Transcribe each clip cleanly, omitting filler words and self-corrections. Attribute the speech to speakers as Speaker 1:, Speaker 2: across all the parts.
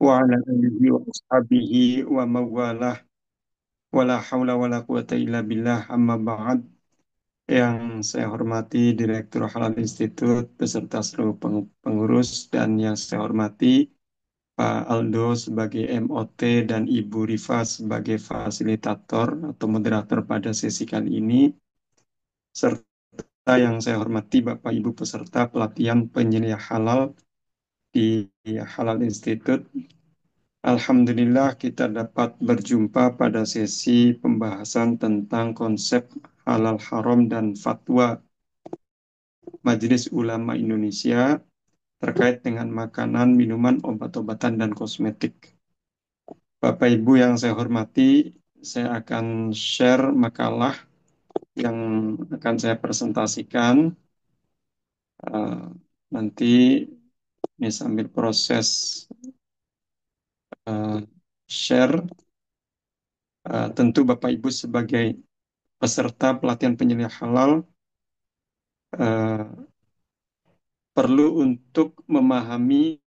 Speaker 1: wa ala alihi wa ashabihi wa mawalah wa la hawla wa la quwata illa billah amma ba'd. Yang saya hormati Direktur Halal Institute beserta seluruh pengurus, dan yang saya hormati Pak Aldo sebagai MOT dan Ibu Rifa sebagai fasilitator atau moderator pada sesi kali ini, serta yang saya hormati Bapak Ibu peserta pelatihan penyelia halal di Halal Institute. Alhamdulillah kita dapat berjumpa pada sesi pembahasan tentang konsep halal haram dan fatwa Majelis Ulama Indonesia terkait dengan makanan, minuman, obat-obatan, dan kosmetik. Bapak Ibu yang saya hormati, saya akan share makalah yang akan saya presentasikan. Eh, Nanti ini sambil proses eh, share, tentu Bapak Ibu sebagai peserta pelatihan penyelia halal eh, perlu untuk memahami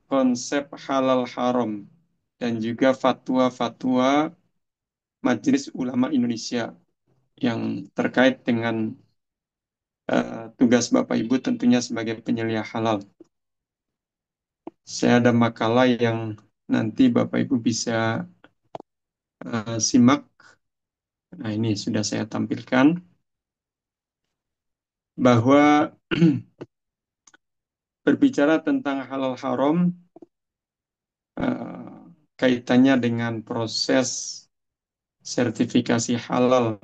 Speaker 1: konsep halal haram dan juga fatwa-fatwa Majelis Ulama Indonesia yang terkait dengan tugas Bapak Ibu tentunya sebagai penyelia halal. Saya ada makalah yang nanti Bapak Ibu bisa simak. Nah, ini sudah saya tampilkan bahwa berbicara tentang halal haram eh, kaitannya dengan proses sertifikasi halal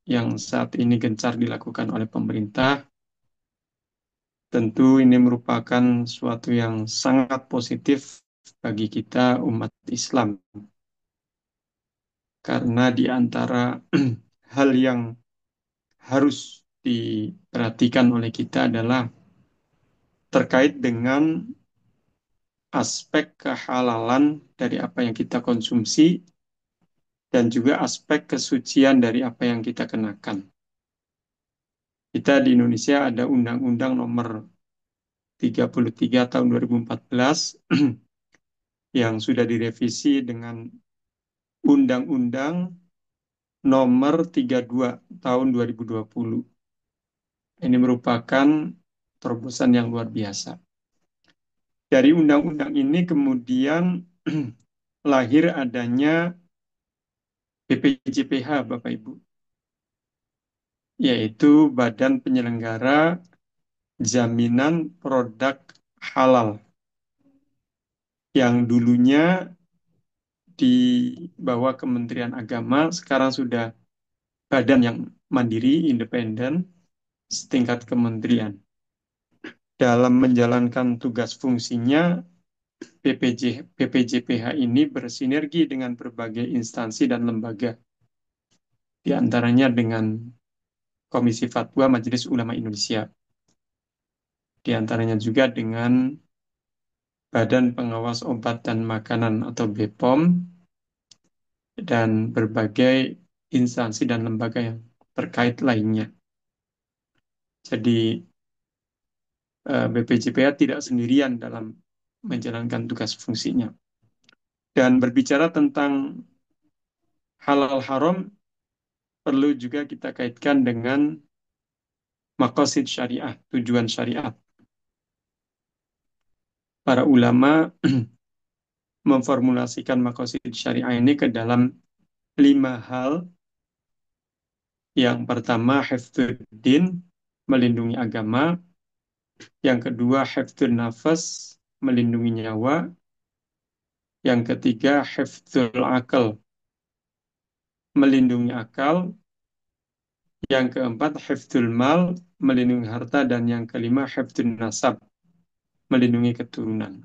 Speaker 1: yang saat ini gencar dilakukan oleh pemerintah. Tentu ini merupakan suatu yang sangat positif bagi kita umat Islam, karena di antara hal yang harus diperhatikan oleh kita adalah terkait dengan aspek kehalalan dari apa yang kita konsumsi dan juga aspek kesucian dari apa yang kita kenakan. Kita di Indonesia ada Undang-Undang Nomor 33 tahun 2014 yang sudah direvisi dengan Undang-Undang Nomor 32 tahun 2020. Ini merupakan terobosan yang luar biasa. Dari undang-undang ini kemudian lahir adanya BPJPH, Bapak Ibu, yaitu Badan Penyelenggara Jaminan Produk Halal, yang dulunya di bawah Kementerian Agama, sekarang sudah badan yang mandiri, independen, setingkat kementerian. Dalam menjalankan tugas fungsinya, BPJPH ini bersinergi dengan berbagai instansi dan lembaga, di antaranya dengan Komisi Fatwa Majelis Ulama Indonesia, di antaranya juga dengan Badan Pengawas Obat dan Makanan atau BPOM, dan berbagai instansi dan lembaga yang terkait lainnya. Jadi BPJPH tidak sendirian dalam menjalankan tugas fungsinya. Dan berbicara tentang halal haram, perlu juga kita kaitkan dengan maqasid syariah, tujuan syariat. Para ulama memformulasikan maqasid syariah ini ke dalam 5 hal. Yang pertama, hifdzuddin, melindungi agama. Yang kedua, hifdzun nafas, melindungi nyawa. Yang ketiga, hifdzul akal, melindungi akal. Yang keempat, hifdzul mal, melindungi harta. Dan yang kelima, hifdzun nasab, melindungi keturunan.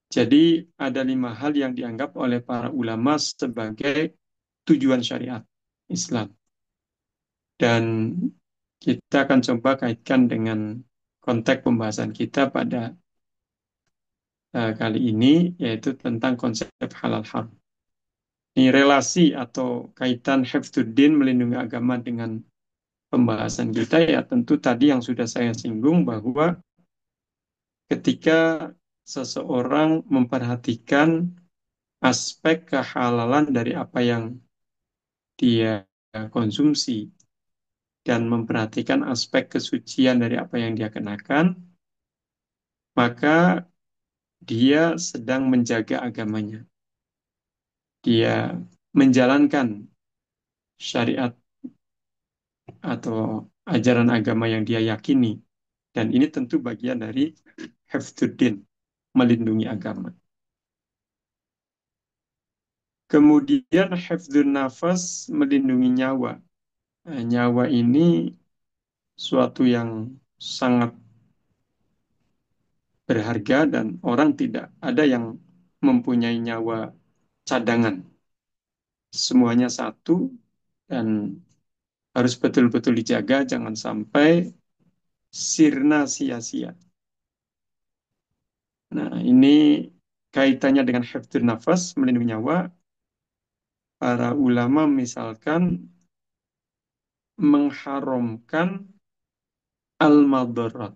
Speaker 1: Jadi ada 5 hal yang dianggap oleh para ulama sebagai tujuan syariat Islam. Dan kita akan coba kaitkan dengan konteks pembahasan kita pada kali ini, yaitu tentang konsep halal haram. Ini relasi atau kaitan hifdzuddin, melindungi agama, dengan pembahasan kita, ya tentu tadi yang sudah saya singgung bahwa ketika seseorang memperhatikan aspek kehalalan dari apa yang dia konsumsi dan memperhatikan aspek kesucian dari apa yang dia kenakan, maka dia sedang menjaga agamanya. Dia menjalankan syariat atau ajaran agama yang dia yakini. Dan ini tentu bagian dari hifdzuddin, melindungi agama. Kemudian hifdzun nafas, melindungi nyawa. Nah, nyawa ini suatu yang sangat berharga dan orang tidak ada yang mempunyai nyawa cadangan. Semuanya satu dan harus betul-betul dijaga, jangan sampai sirna sia-sia. Nah, ini kaitannya dengan hifdzun nafas, melindungi nyawa. Para ulama misalkan mengharamkan al-madarat,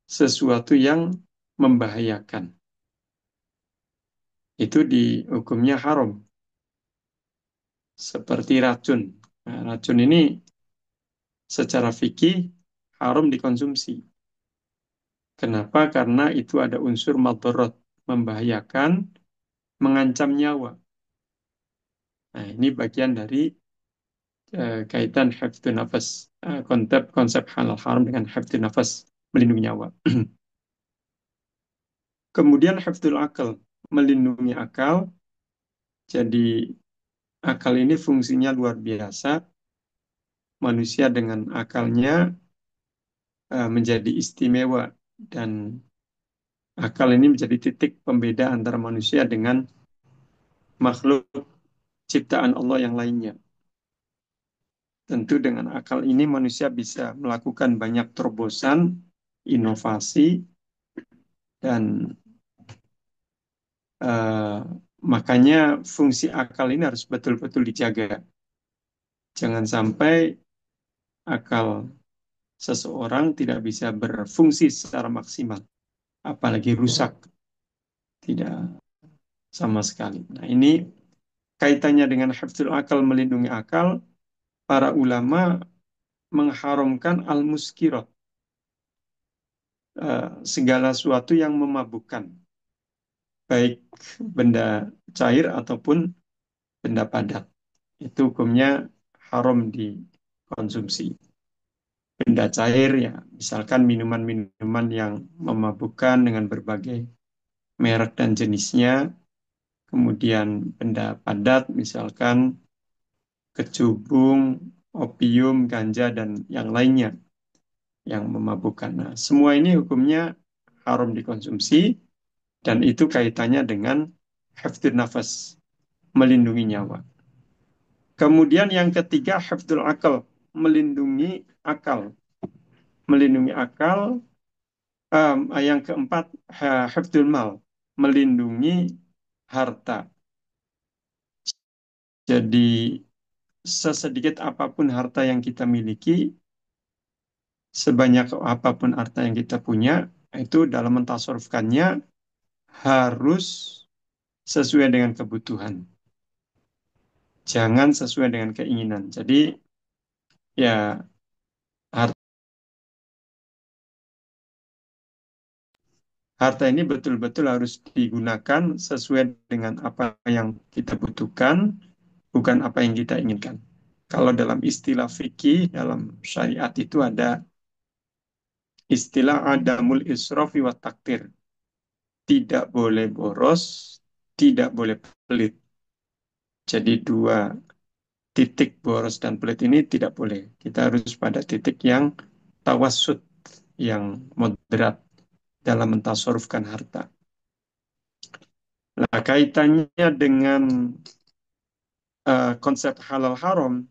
Speaker 1: sesuatu yang membahayakan. Itu di hukumnya haram, seperti racun. Nah, racun ini secara fikih haram dikonsumsi. Kenapa? Karena itu ada unsur madarat, membahayakan, mengancam nyawa. Nah, ini bagian dari kaitan hifdzun nafas, konsep halal haram dengan hifdzun nafas, melindungi nyawa. Kemudian hifdzul akal, melindungi akal. Jadi akal ini fungsinya luar biasa. Manusia dengan akalnya menjadi istimewa dan akal ini menjadi titik pembeda antara manusia dengan makhluk ciptaan Allah yang lainnya. Tentu dengan akal ini manusia bisa melakukan banyak terobosan, inovasi, dan eh, makanya fungsi akal ini harus betul-betul dijaga. Jangan sampai akal seseorang tidak bisa berfungsi secara maksimal, apalagi rusak, tidak sama sekali. Nah, ini kaitannya dengan hifdzul akal, melindungi akal. Para ulama mengharamkan al-muskirat, segala sesuatu yang memabukkan, baik benda cair ataupun benda padat. Itu hukumnya haram dikonsumsi. Benda cair ya, misalkan minuman-minuman yang memabukkan dengan berbagai merek dan jenisnya. Kemudian benda padat, misalkan kecubung, opium, ganja, dan yang lainnya yang memabukkan. Nah, semua ini hukumnya haram dikonsumsi dan itu kaitannya dengan hifdzun nafas, melindungi nyawa. Kemudian yang ketiga, hifdzul akal, melindungi akal. Melindungi akal. Yang keempat, hifdzul mal, melindungi harta. Jadi sesedikit apapun harta yang kita miliki, sebanyak apapun harta yang kita punya, itu dalam mentasarufkannya harus sesuai dengan kebutuhan. Jangan sesuai dengan keinginan. Jadi ya har- harta ini betul-betul harus digunakan sesuai dengan apa yang kita butuhkan, bukan apa yang kita inginkan. Kalau dalam istilah fikih, dalam syariat itu ada istilah adamul israfi wa taktir. Tidak boleh boros, tidak boleh pelit. Jadi dua titik boros dan pelit ini tidak boleh. Kita harus pada titik yang tawasud, yang moderat dalam mentasarufkan harta. Nah, kaitannya dengan konsep halal haram,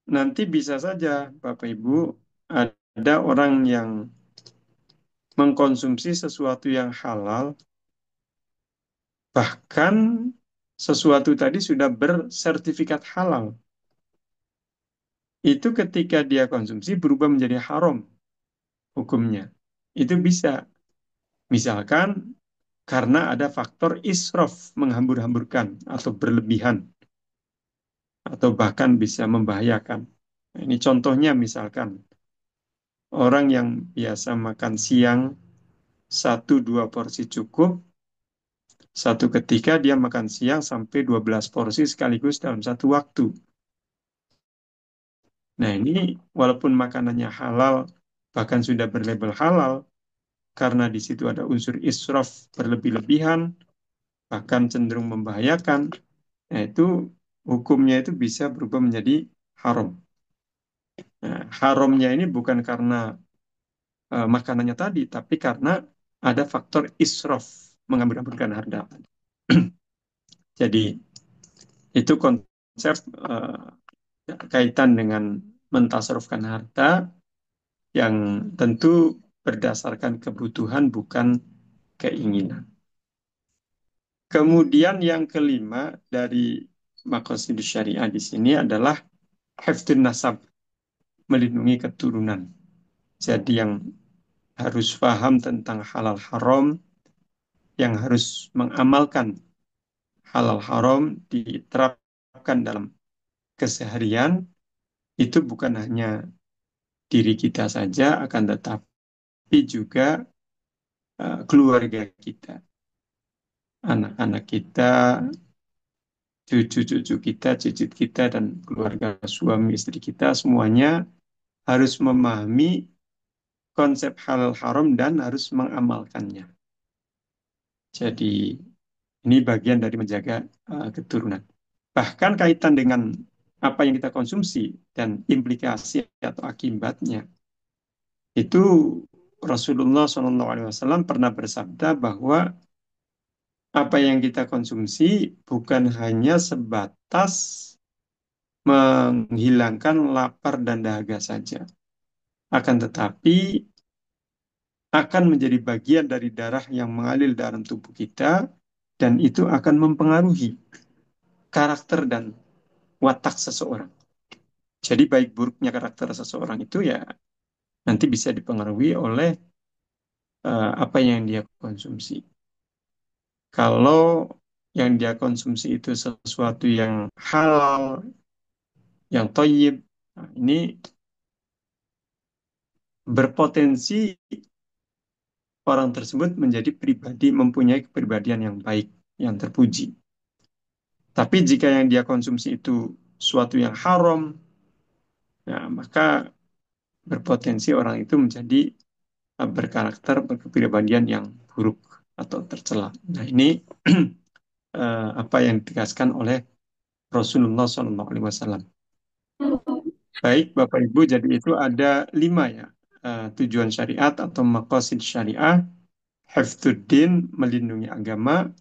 Speaker 1: nanti bisa saja Bapak Ibu ada orang yang mengkonsumsi sesuatu yang halal, bahkan sesuatu tadi sudah bersertifikat halal. Itu ketika dia konsumsi berubah menjadi haram hukumnya. Itu bisa. Misalkan karena ada faktor israf, menghambur-hamburkan atau berlebihan, atau bahkan bisa membahayakan. Nah, ini contohnya misalkan orang yang biasa makan siang satu dua porsi cukup, satu ketika dia makan siang sampai 12 porsi sekaligus dalam satu waktu. Nah ini walaupun makanannya halal, bahkan sudah berlabel halal, karena di situ ada unsur israf berlebih-lebihan, bahkan cenderung membahayakan, nah itu hukumnya itu bisa berubah menjadi haram. Nah, haramnya ini bukan karena makanannya tadi, tapi karena ada faktor israf, mengambil-ambilkan harta. Jadi itu konsep kaitan dengan mentasarufkan harta yang tentu berdasarkan kebutuhan bukan keinginan. Kemudian yang kelima dari maqasid syariah di sini adalah hifdzun nasab, melindungi keturunan. Jadi yang harus paham tentang halal haram, yang harus mengamalkan halal haram diterapkan dalam keseharian, itu bukan hanya diri kita saja, akan tetapi juga keluarga kita, anak-anak kita, cucu-cucu kita, cicit kita, dan keluarga suami istri kita, semuanya harus memahami konsep halal haram dan harus mengamalkannya. Jadi ini bagian dari menjaga keturunan. Bahkan kaitan dengan apa yang kita konsumsi dan implikasi atau akibatnya, itu Rasulullah SAW pernah bersabda bahwa apa yang kita konsumsi bukan hanya sebatas menghilangkan lapar dan dahaga saja, akan tetapi akan menjadi bagian dari darah yang mengalir dalam tubuh kita, dan itu akan mempengaruhi karakter dan watak seseorang. Jadi baik buruknya karakter seseorang itu ya nanti bisa dipengaruhi oleh apa yang dia konsumsi. Kalau yang dia konsumsi itu sesuatu yang halal, yang toyib, nah, ini berpotensi orang tersebut menjadi pribadi, mempunyai kepribadian yang baik, yang terpuji. Tapi jika yang dia konsumsi itu suatu yang haram, ya, maka berpotensi orang itu menjadi berkarakter, berkepribadian yang buruk atau tercela. Nah, ini apa yang ditegaskan oleh Rasulullah SAW. Baik, Bapak Ibu, jadi itu ada 5 ya, tujuan syariat atau maqasid syariah. Hifdzuddin, melindungi agama.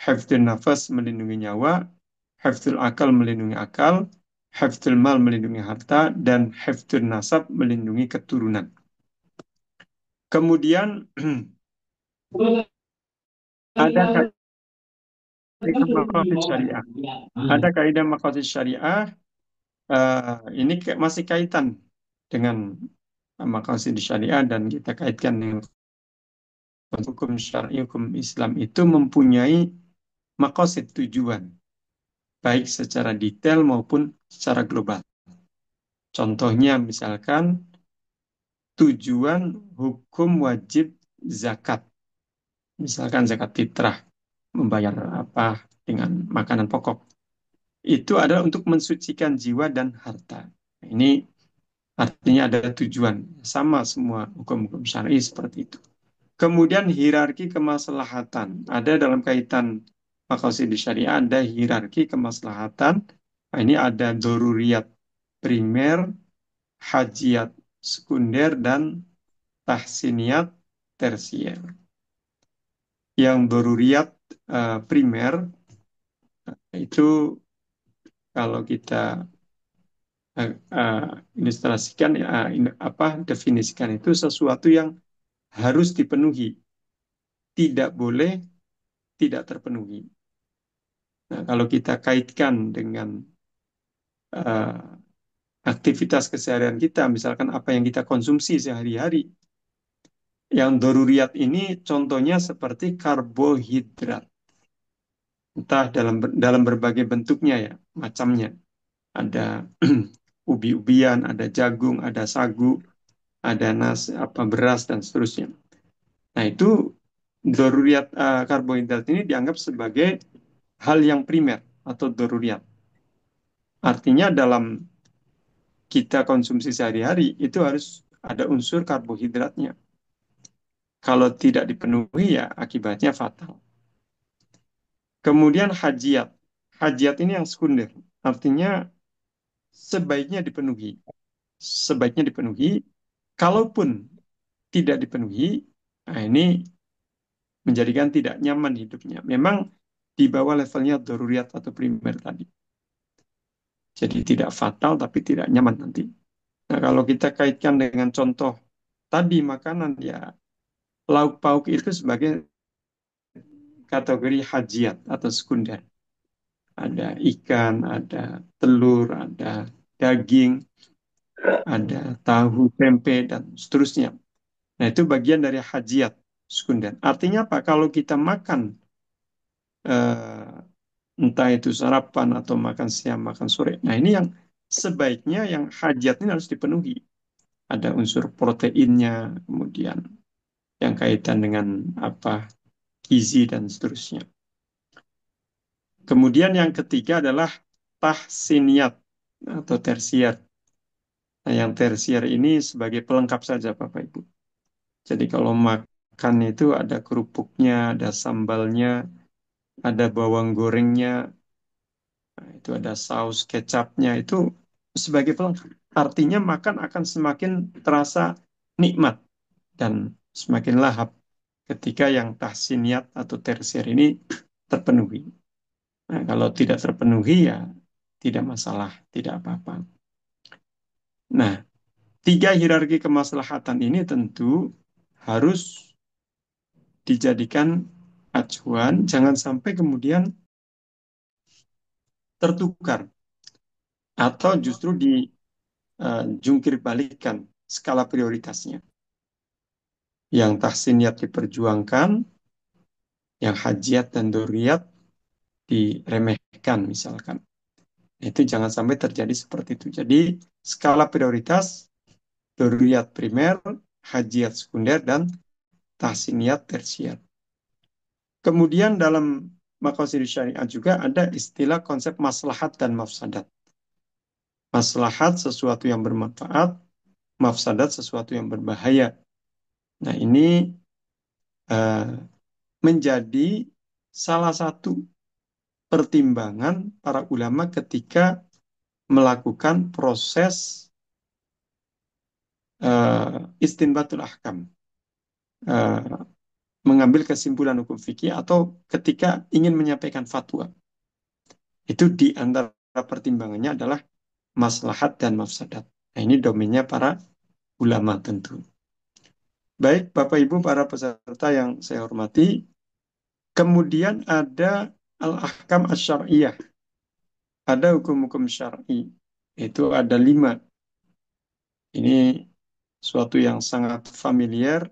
Speaker 1: Hifdzun nafas, melindungi nyawa. Hifdzul akal, melindungi akal. Hifdzul mal, melindungi harta. Dan hifdzun nasab, melindungi keturunan. Kemudian ada kaidah maqasid syariah. Ada kaidah maqasid syariah, ini masih kaitan dengan maqasid syariah, dan kita kaitkan dengan hukum syar'i, hukum Islam itu mempunyai maqasid, tujuan, baik secara detail maupun secara global. Contohnya misalkan tujuan hukum wajib zakat, misalkan zakat fitrah, membayar apa dengan makanan pokok, itu adalah untuk mensucikan jiwa dan harta. Ini artinya ada tujuan, sama semua hukum-hukum syar'i seperti itu. Kemudian hierarki kemaslahatan. Ada dalam kaitan maqasid syariah, ada hierarki kemaslahatan. Nah, ini ada doruriyat primer, hajiyat sekunder, dan tahsiniyat tersier. Yang doruriyat primer itu kalau kita ilustrasikan, apa definisikan, itu sesuatu yang harus dipenuhi, tidak boleh tidak terpenuhi. Nah, kalau kita kaitkan dengan uh, aktivitas keseharian kita, misalkan apa yang kita konsumsi sehari-hari, Yang doruriyat ini contohnya seperti karbohidrat, entah dalam berbagai bentuknya ya, macamnya. Ada ubi-ubian, ada jagung, ada sagu, ada beras dan seterusnya. Nah, itu doruriyat karbohidrat ini dianggap sebagai hal yang primer atau doruriyat. Artinya dalam kita konsumsi sehari-hari itu harus ada unsur karbohidratnya. Kalau tidak dipenuhi ya akibatnya fatal. Kemudian hajiat. Hajiat ini yang sekunder. Artinya sebaiknya dipenuhi. Sebaiknya dipenuhi. Kalaupun tidak dipenuhi, nah ini menjadikan tidak nyaman hidupnya. Memang di bawah levelnya daruriyat atau primer tadi. Jadi tidak fatal tapi tidak nyaman nanti. Nah, kalau kita kaitkan dengan contoh tadi makanan ya lauk pauk itu sebagai kategori hajiat atau sekunder. Ada ikan, ada telur, ada daging, ada tahu, tempe, dan seterusnya. Nah, itu bagian dari hajiat sekunder. Artinya apa? Kalau kita makan entah itu sarapan atau makan siang, makan sore. Nah, ini yang sebaiknya yang hajat ini harus dipenuhi. Ada unsur proteinnya, kemudian yang kaitan dengan apa gizi dan seterusnya. Kemudian yang ketiga adalah tahsiniyat atau tersier. Nah, yang tersier ini sebagai pelengkap saja Bapak Ibu. Jadi kalau makan itu ada kerupuknya, ada sambalnya, ada bawang gorengnya, nah, itu ada saus kecapnya itu sebagai pelengkap. Artinya makan akan semakin terasa nikmat dan semakin lahap ketika yang tahsiniyat atau tersier ini terpenuhi. Nah, kalau tidak terpenuhi ya tidak masalah, tidak apa-apa. Nah, tiga hierarki kemaslahatan ini tentu harus dijadikan acuan, jangan sampai kemudian tertukar atau justru dijungkir balikan skala prioritasnya. Yang tahsiniyat diperjuangkan, yang hajiat dan doriyat diremehkan misalkan. Itu jangan sampai terjadi seperti itu. Jadi skala prioritas, doriyat primer, hajiat sekunder, dan tahsiniyat tersier. Kemudian dalam maqasid syariat juga ada istilah konsep maslahat dan mafsadat. Maslahat sesuatu yang bermanfaat, mafsadat sesuatu yang berbahaya. Nah, ini eh, menjadi salah satu pertimbangan para ulama ketika melakukan proses istinbatul ahkam, eh, mengambil kesimpulan hukum fikih atau ketika ingin menyampaikan fatwa. Itu di antara pertimbangannya adalah maslahat dan mafsadat. Nah, ini domainnya para ulama tentu. Baik, Bapak Ibu para peserta yang saya hormati, kemudian ada al-ahkam asy-syar'iyyah, ada hukum-hukum syar'i. Itu ada 5. Ini suatu yang sangat familiar,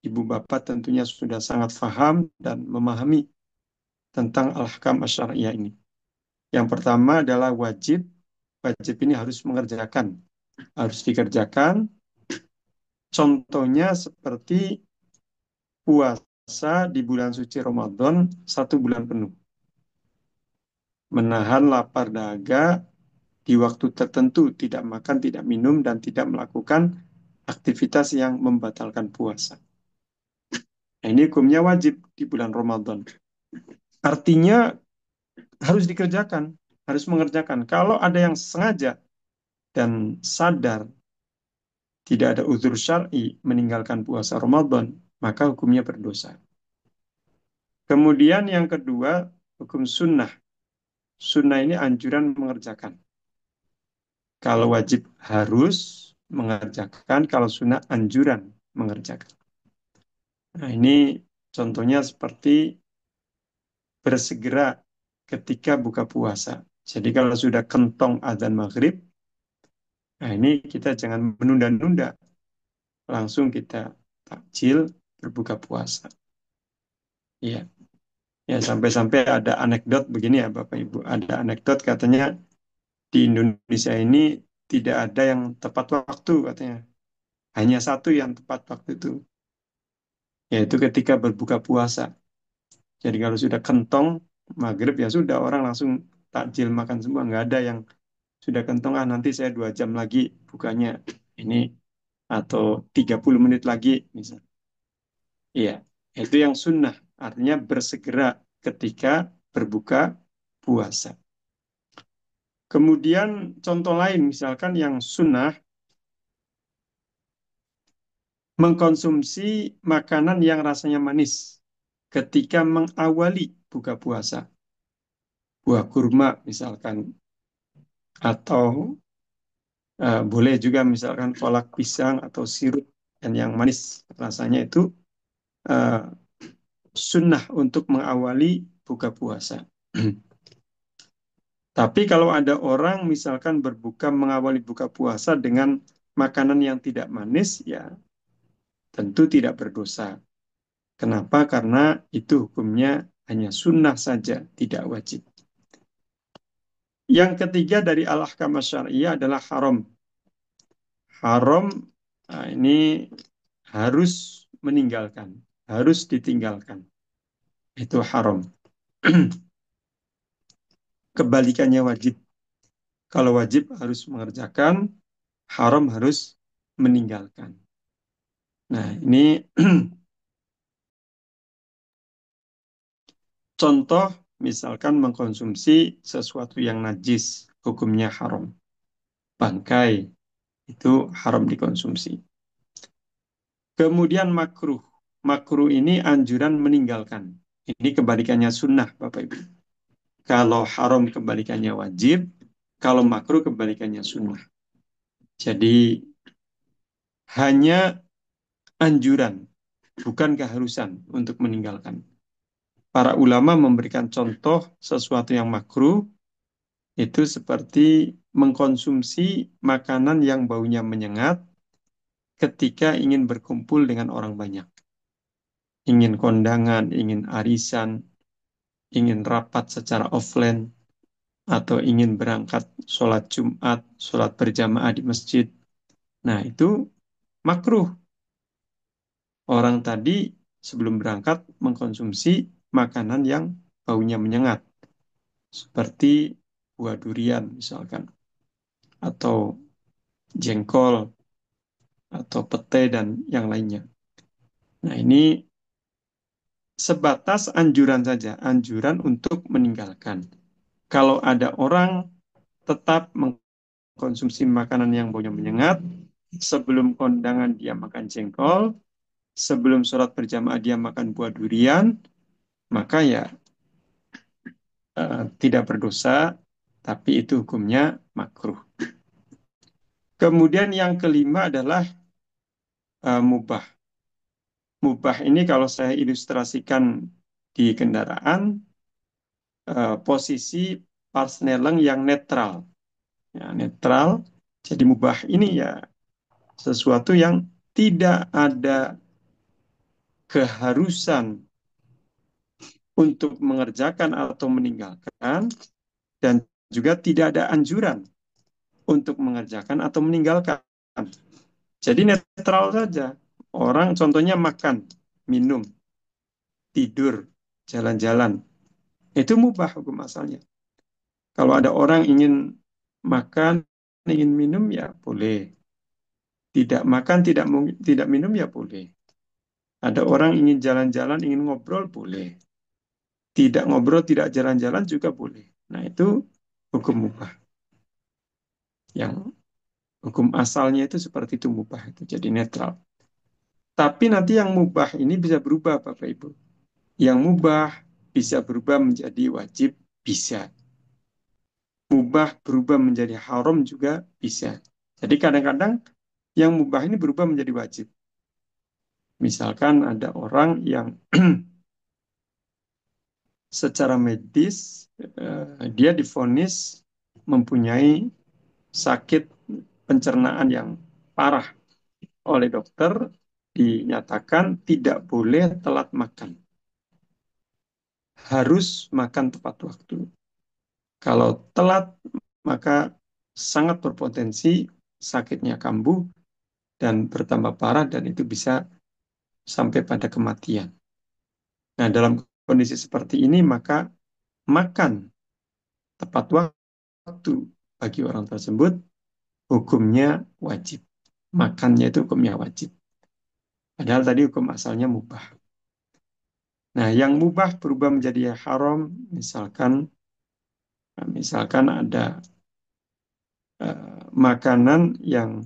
Speaker 1: Ibu Bapak tentunya sudah sangat paham dan memahami tentang al-ahkam asy-syar'iyyah ini. Yang pertama adalah wajib. Wajib ini harus mengerjakan, harus dikerjakan. Contohnya seperti puasa di bulan suci Ramadan 1 bulan penuh. Menahan lapar dahaga di waktu tertentu, tidak makan, tidak minum, dan tidak melakukan aktivitas yang membatalkan puasa. Nah, ini hukumnya wajib di bulan Ramadan. Artinya harus dikerjakan, harus mengerjakan. Kalau ada yang sengaja dan sadar tidak ada uzur syar'i meninggalkan puasa Ramadan, maka hukumnya berdosa. Kemudian yang kedua, hukum sunnah. Sunnah ini anjuran mengerjakan. Kalau wajib harus mengerjakan, kalau sunnah anjuran mengerjakan. Nah, ini contohnya seperti bersegera ketika buka puasa. Jadi kalau sudah kentong adzan maghrib, nah ini kita jangan menunda-nunda. Langsung kita takjil berbuka puasa. Iya, ya sampai-sampai ada anekdot begini ya Bapak Ibu. Ada anekdot katanya di Indonesia ini tidak ada yang tepat waktu katanya. Hanya satu yang tepat waktu itu, yaitu ketika berbuka puasa. Jadi kalau sudah kentong maghrib ya sudah orang langsung takjil makan semua. Nggak ada yang sudah kentong ah nanti saya 2 jam lagi bukanya ini atau 30 menit lagi misal. Iya, itu yang sunnah. Artinya bersegera ketika berbuka puasa. Kemudian contoh lain misalkan yang sunnah mengkonsumsi makanan yang rasanya manis ketika mengawali buka puasa. Buah kurma misalkan atau boleh juga misalkan kolak pisang atau sirup dan yang manis rasanya itu eh, sunnah untuk mengawali buka puasa. Tapi kalau ada orang misalkan berbuka mengawali buka puasa dengan makanan yang tidak manis, ya tentu tidak berdosa. Kenapa? Karena itu hukumnya hanya sunnah saja, tidak wajib. Yang ketiga dari al-ahkam syariah adalah haram. Haram ini harus meninggalkan, harus ditinggalkan. Itu haram. Kebalikannya wajib. Kalau wajib harus mengerjakan, haram harus meninggalkan. Nah, ini contoh misalkan mengkonsumsi sesuatu yang najis, hukumnya haram. Bangkai itu haram dikonsumsi. Kemudian makruh. Makruh ini anjuran meninggalkan. Ini kebalikannya sunnah, Bapak Ibu. Kalau haram kebalikannya wajib, kalau makruh kebalikannya sunnah. Jadi hanya anjuran, bukan keharusan untuk meninggalkan. Para ulama memberikan contoh sesuatu yang makruh itu seperti mengkonsumsi makanan yang baunya menyengat ketika ingin berkumpul dengan orang banyak. Ingin kondangan, ingin arisan, ingin rapat secara offline, atau ingin berangkat sholat Jumat, sholat berjamaah di masjid. Nah, itu makruh. Orang tadi sebelum berangkat mengkonsumsi makanan yang baunya menyengat, seperti buah durian misalkan, atau jengkol, atau pete, dan yang lainnya. Nah, ini sebatas anjuran saja, anjuran untuk meninggalkan. Kalau ada orang tetap mengkonsumsi makanan yang baunya menyengat, sebelum kondangan dia makan jengkol, sebelum sholat berjamaah dia makan buah durian, maka ya tidak berdosa, tapi itu hukumnya makruh. Kemudian yang kelima adalah mubah. Mubah ini kalau saya ilustrasikan di kendaraan, posisi Parsneleng yang netral. Ya, netral, jadi mubah ini ya sesuatu yang tidak ada keharusan untuk mengerjakan atau meninggalkan, dan juga tidak ada anjuran untuk mengerjakan atau meninggalkan. Jadi netral saja. Orang contohnya makan, minum, tidur, jalan-jalan. Itu mubah hukum asalnya. Kalau ada orang ingin makan, ingin minum ya boleh. Tidak makan, tidak minum ya boleh. Ada orang ingin jalan-jalan, ingin ngobrol boleh. Tidak ngobrol, tidak jalan-jalan juga boleh. Nah, itu hukum mubah. Yang hukum asalnya itu seperti itu mubah itu, jadi netral. Tapi nanti yang mubah ini bisa berubah, Bapak Ibu. Yang mubah bisa berubah menjadi wajib, bisa. Mubah berubah menjadi haram juga bisa. Jadi kadang-kadang yang mubah ini berubah menjadi wajib. Misalkan ada orang yang secara medis dia divonis mempunyai sakit pencernaan yang parah oleh dokter, dinyatakan tidak boleh telat makan. Harus makan tepat waktu. Kalau telat, maka sangat berpotensi sakitnya kambuh dan bertambah parah dan itu bisa sampai pada kematian. Nah, dalam kondisi seperti ini, maka makan tepat waktu bagi orang tersebut hukumnya wajib. Makannya itu hukumnya wajib. Padahal tadi hukum asalnya mubah. Nah, yang mubah berubah menjadi haram, misalkan ada makanan yang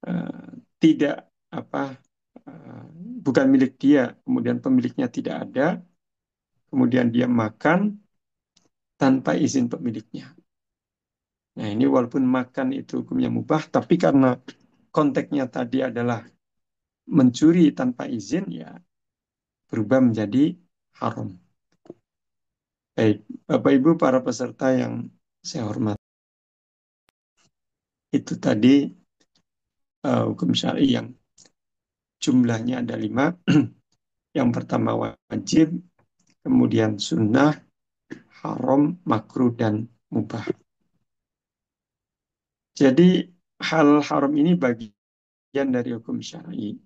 Speaker 1: eh, tidak apa eh, bukan milik dia, kemudian pemiliknya tidak ada, kemudian dia makan tanpa izin pemiliknya. Nah, ini walaupun makan itu hukumnya mubah, tapi karena konteksnya tadi adalah mencuri tanpa izin, ya berubah menjadi haram. Baik, Bapak Ibu para peserta yang saya hormati, itu tadi hukum syar'i yang jumlahnya ada 5. Yang pertama wajib, kemudian sunnah, haram, makruh, dan mubah. Jadi hal haram ini bagian dari hukum syar'i.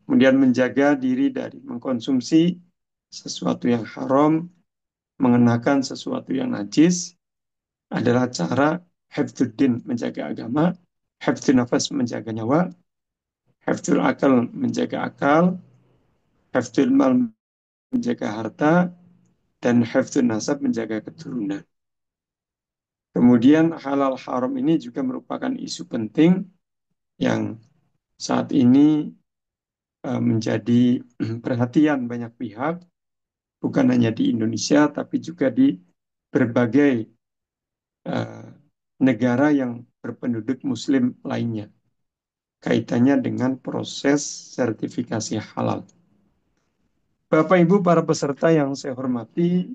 Speaker 1: Kemudian menjaga diri dari mengkonsumsi sesuatu yang haram, mengenakan sesuatu yang najis adalah cara hifdzuddin menjaga agama, hifdzun nafas menjaga nyawa, hifdzul akal menjaga akal, hifdzul mal menjaga harta, dan hifdzun nasab menjaga keturunan. Kemudian halal haram ini juga merupakan isu penting yang saat ini menjadi perhatian banyak pihak, bukan hanya di Indonesia, tapi juga di berbagai eh, negara yang berpenduduk Muslim lainnya. Kaitannya dengan proses sertifikasi halal. Bapak Ibu para peserta yang saya hormati,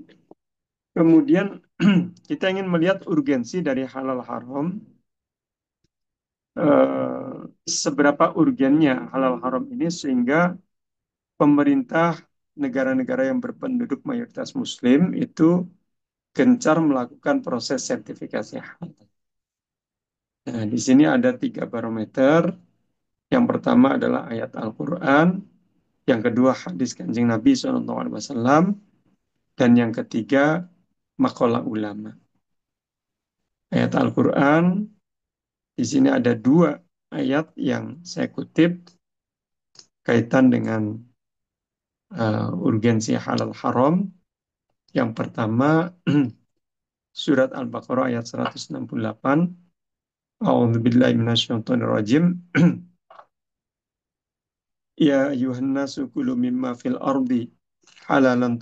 Speaker 1: kemudian kita ingin melihat urgensi dari halal haram, eh, seberapa urgennya halal haram ini sehingga pemerintah negara-negara yang berpenduduk mayoritas Muslim itu gencar melakukan proses sertifikasi halal. Nah, di sini ada 3 barometer. Yang pertama adalah ayat Al-Quran, yang kedua hadis Kanjeng Nabi SAW, dan yang ketiga makalah ulama. Ayat Al-Quran, di sini ada 2 ayat yang saya kutip kaitan dengan urgensi halal haram. Yang pertama, surat Al-Baqarah ayat 168. A'udzubillahi minasyaitonirrajim. Ya ayuhan nasu kulu mimma fil ardi halalan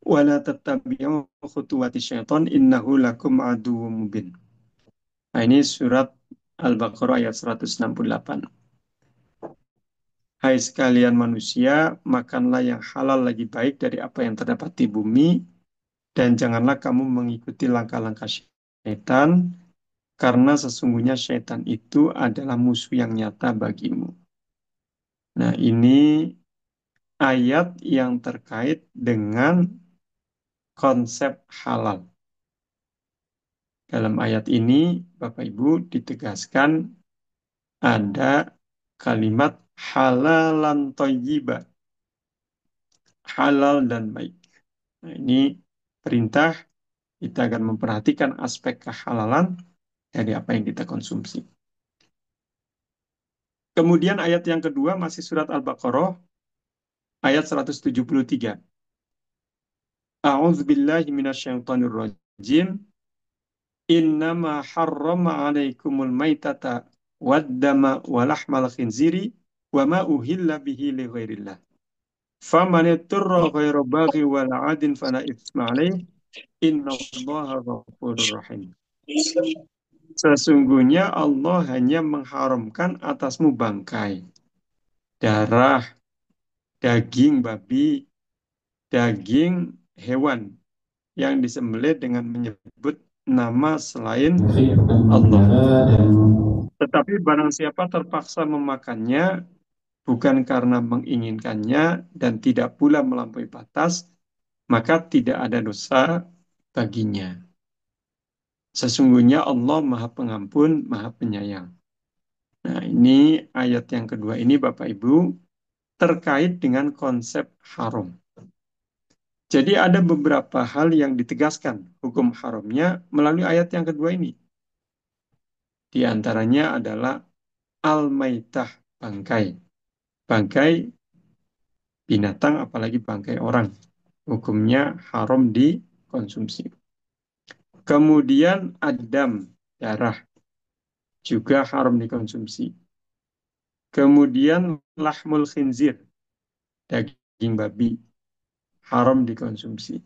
Speaker 1: wa la tattabi'u khutuwati syaiton innahu lakum aduwwum mubin. Nah, ini surat Al-Baqarah ayat 168. Hai sekalian manusia, makanlah yang halal lagi baik dari apa yang terdapat di bumi, dan janganlah kamu mengikuti langkah-langkah syaitan, karena sesungguhnya syaitan itu adalah musuh yang nyata bagimu. Nah, ini ayat yang terkait dengan konsep halal. Dalam ayat ini, Bapak Ibu, ditegaskan ada kalimat halalan thayyiba, halal dan baik. Nah, ini perintah kita akan memperhatikan aspek kehalalan dari apa yang kita konsumsi. Kemudian ayat yang kedua masih surat Al-Baqarah ayat 173. A'udzubillahi minasyaitonirrajim. Innama harrama alaikumul maitata waddama walahmal khinziri wa ma uhilla bihi li ghairillah. Faman ittara ghaira baghi wal 'adin fala itsma alaih. Innallaha ghafurur rahim. Sesungguhnya Allah hanya mengharamkan atasmu bangkai, darah, daging babi, daging hewan yang disembelih dengan menyebut nama selain
Speaker 2: Musik
Speaker 1: Allah.
Speaker 2: negara dan
Speaker 1: Tetapi barang siapa terpaksa memakannya bukan karena menginginkannya dan tidak pula melampaui batas, maka tidak ada dosa baginya. Sesungguhnya Allah Maha Pengampun, Maha Penyayang. Nah, ini ayat yang kedua ini Bapak Ibu terkait dengan konsep haram. Jadi ada beberapa hal yang ditegaskan hukum haramnya melalui ayat yang kedua ini. Di antaranya adalah al-maitah, bangkai. Bangkai binatang apalagi bangkai orang. Hukumnya haram dikonsumsi. Kemudian adam, darah, juga haram dikonsumsi. Kemudian lahmul khinzir, daging babi, haram dikonsumsi.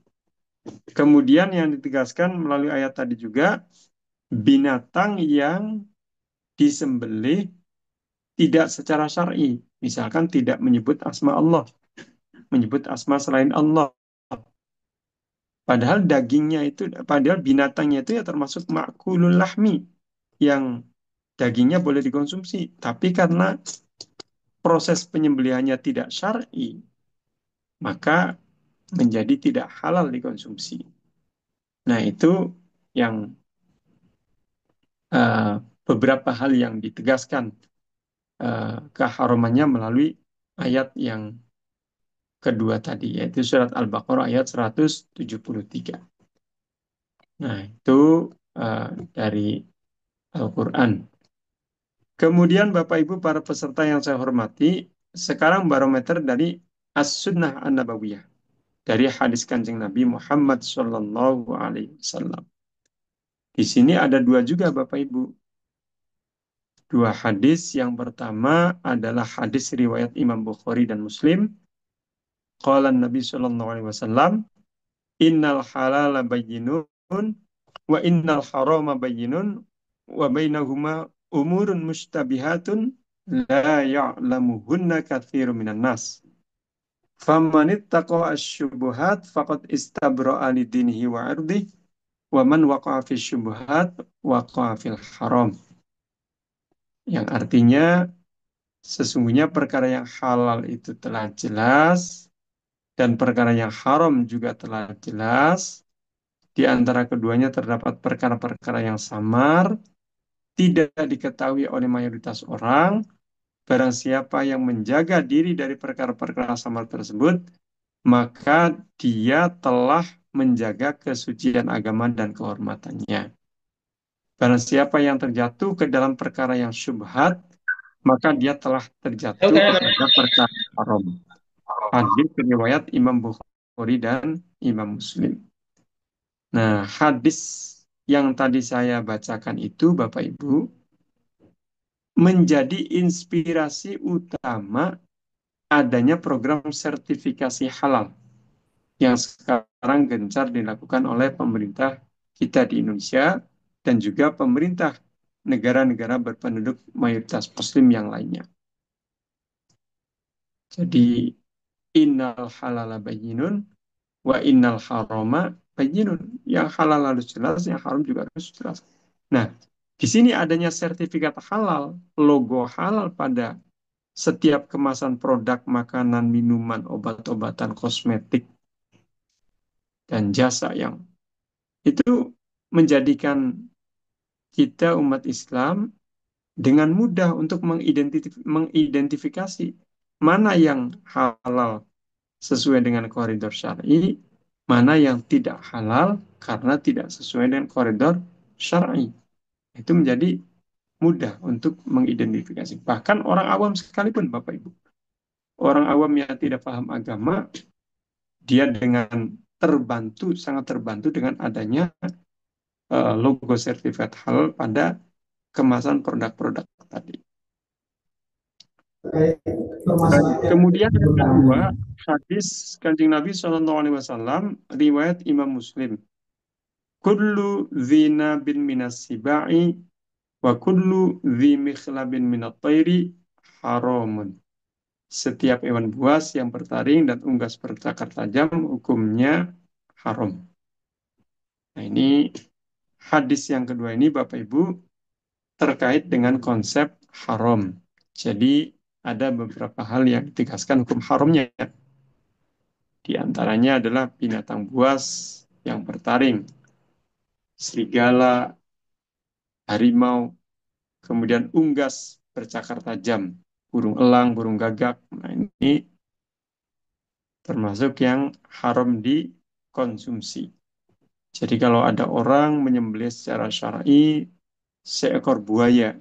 Speaker 1: Kemudian yang ditegaskan melalui ayat tadi juga, binatang yang disembelih tidak secara syar'i. Misalkan tidak menyebut asma Allah, menyebut asma selain Allah. Padahal dagingnya itu, padahal binatangnya itu ya termasuk makulul lahmi, yang dagingnya boleh dikonsumsi. Tapi karena proses penyembelihannya tidak syar'i, maka menjadi tidak halal dikonsumsi. Nah, itu yang eh, beberapa hal yang ditegaskan keharamannya melalui ayat yang kedua tadi, yaitu surat Al-Baqarah ayat 173. Nah, itu eh, dari Al-Quran. Kemudian Bapak Ibu para peserta yang saya hormati, sekarang barometer dari As-Sunnah An-Nabawiyah, dari hadis Kanjeng Nabi Muhammad Sallallahu Alaihi Wasallam. Di sini ada dua juga Bapak Ibu. Dua hadis. Yang pertama adalah hadis riwayat Imam Bukhari dan Muslim. Qala Nabi Sallallahu Alaihi Wasallam, Innal halala bayyinun wa innal harama bayyinun wa bainahuma umurun mustabihatun la ya'lamuhunna katsirun minan nas. Faman ittaqa asy-syubuhat faqad istabra'a lidinihi wa 'irdihi wa man waqa'a fi syubuhat waqa'a fil haram. Yang artinya sesungguhnya perkara yang halal itu telah jelas dan perkara yang haram juga telah jelas. Di antara keduanya terdapat perkara-perkara yang samar, tidak diketahui oleh mayoritas orang. Barang siapa yang menjaga diri dari perkara-perkara samar tersebut, maka dia telah menjaga kesucian agama dan kehormatannya. Barang siapa yang terjatuh ke dalam perkara yang syubhat, maka dia telah terjatuh kepada perkara haram. Hadis riwayat Imam Bukhari dan Imam Muslim. Nah, hadis yang tadi saya bacakan itu, Bapak Ibu, menjadi inspirasi utama adanya program sertifikasi halal yang sekarang gencar dilakukan oleh pemerintah kita di Indonesia dan juga pemerintah negara-negara berpenduduk mayoritas Muslim yang lainnya. Jadi, innal halala bayyinun wa innal harama bayyinun. Yang halal harus jelas, yang haram juga harus jelas. Nah, di sini adanya sertifikat halal, logo halal pada setiap kemasan produk makanan, minuman, obat-obatan, kosmetik, dan jasa yang itu menjadikan kita umat Islam dengan mudah untuk mengidentifikasi mana yang halal sesuai dengan koridor syar'i, mana yang tidak halal karena tidak sesuai dengan koridor syar'i. Itu menjadi mudah untuk mengidentifikasi. Bahkan orang awam sekalipun, Bapak Ibu. Orang awam yang tidak paham agama, dia dengan terbantu, sangat terbantu dengan adanya logo sertifikat halal pada kemasan produk-produk tadi. Kemudian yang kedua, hadis Kanjeng Nabi SAW, riwayat Imam Muslim. Kullu dzina bin minas sibai wa kullu dzi mikhlabin minat tairi haramun. Setiap hewan buas yang bertaring dan unggas bercakar tajam hukumnya haram. Nah, ini hadis yang kedua ini Bapak Ibu terkait dengan konsep haram. Jadi ada beberapa hal yang ditegaskan hukum haramnya. Di antaranya adalah binatang buas yang bertaring, serigala, harimau, kemudian unggas bercakar tajam, burung elang, burung gagak. Nah, ini termasuk yang haram dikonsumsi. Jadi kalau ada orang menyembelih secara syar'i seekor buaya,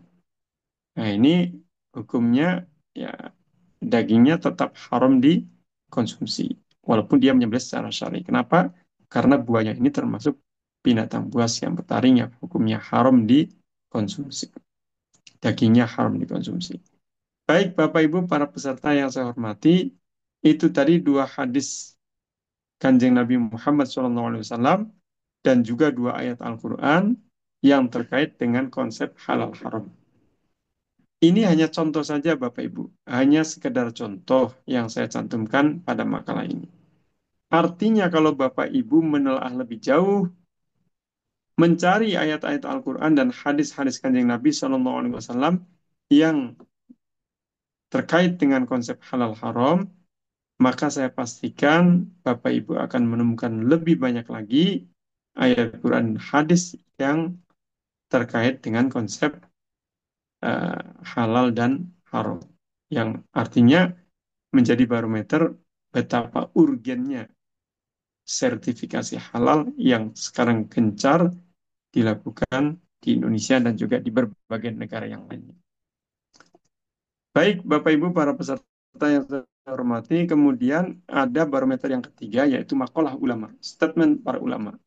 Speaker 1: nah ini hukumnya ya dagingnya tetap haram dikonsumsi walaupun dia menyembelih secara syar'i. Kenapa? Karena buaya ini termasuk binatang buas yang bertaring yang hukumnya haram dikonsumsi. Dagingnya haram dikonsumsi. Baik Bapak Ibu para peserta yang saya hormati, itu tadi dua hadis Kanjeng Nabi Muhammad SAW dan juga dua ayat Al-Quran yang terkait dengan konsep halal haram. Ini hanya contoh saja Bapak Ibu, hanya sekedar contoh yang saya cantumkan pada makalah ini. Artinya kalau Bapak Ibu menelaah lebih jauh, mencari ayat-ayat Al-Quran dan hadis-hadis Kanjeng Nabi SAW yang terkait dengan konsep halal haram, maka saya pastikan Bapak Ibu akan menemukan lebih banyak lagi ayat Quran dan hadis yang terkait dengan konsep eh, halal dan haram. Yang artinya menjadi barometer betapa urgennya sertifikasi halal yang sekarang gencar dilakukan di Indonesia dan juga di berbagai negara yang lainnya. Baik, Bapak Ibu para peserta yang saya hormati, kemudian ada barometer yang ketiga yaitu makalah ulama, statement para ulama.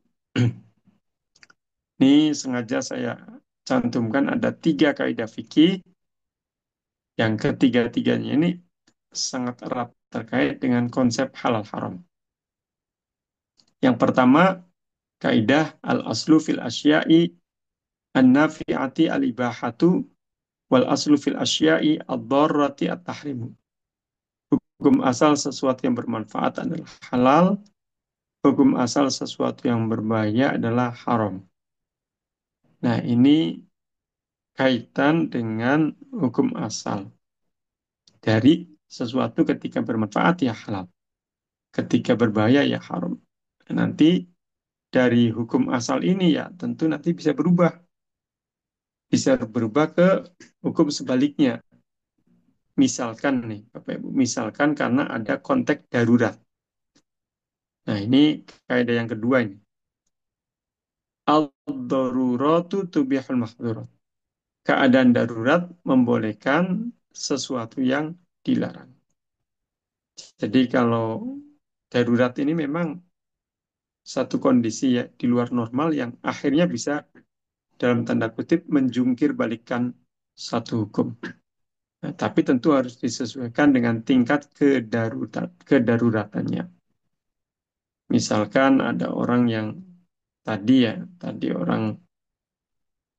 Speaker 1: Ini sengaja saya cantumkan ada tiga kaidah fikih yang ketiga-tiganya ini sangat erat terkait dengan konsep halal haram. Yang pertama, kaidah al-aslu fil asya'i an-nafi'ati al-ibahatu wal aslu fil asya'i ad-darrati at-tahrimu. Hukum asal sesuatu yang bermanfaat adalah halal, hukum asal sesuatu yang berbahaya adalah haram. Nah, ini kaitan dengan hukum asal. Dari sesuatu ketika bermanfaat ya halal, ketika berbahaya ya haram. Nanti dari hukum asal ini ya tentu nanti bisa berubah ke hukum sebaliknya. Misalkan nih Bapak Ibu, misalkan karena ada konteks darurat. Nah ini kaidah yang kedua ini. Al-daruratu tubihul mahdurat. Keadaan darurat membolehkan sesuatu yang dilarang. Jadi kalau darurat ini memang satu kondisi ya di luar normal yang akhirnya bisa dalam tanda kutip menjungkir balikan satu hukum. Nah, tapi tentu harus disesuaikan dengan tingkat kedaruratannya. Misalkan ada orang yang tadi orang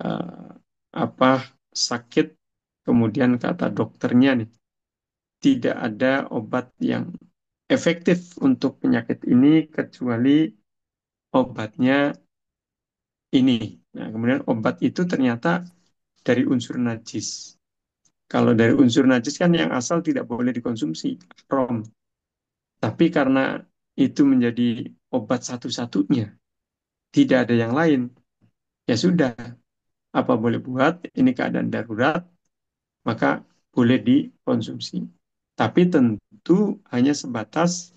Speaker 1: eh, apa sakit, kemudian kata dokternya nih tidak ada obat yang efektif untuk penyakit ini kecuali obatnya ini. Nah, kemudian obat itu ternyata dari unsur najis. Kalau dari unsur najis kan yang asal tidak boleh dikonsumsi, haram. Tapi karena itu menjadi obat satu-satunya, tidak ada yang lain, ya sudah, apa boleh buat, ini keadaan darurat, maka boleh dikonsumsi. Tapi tentu hanya sebatas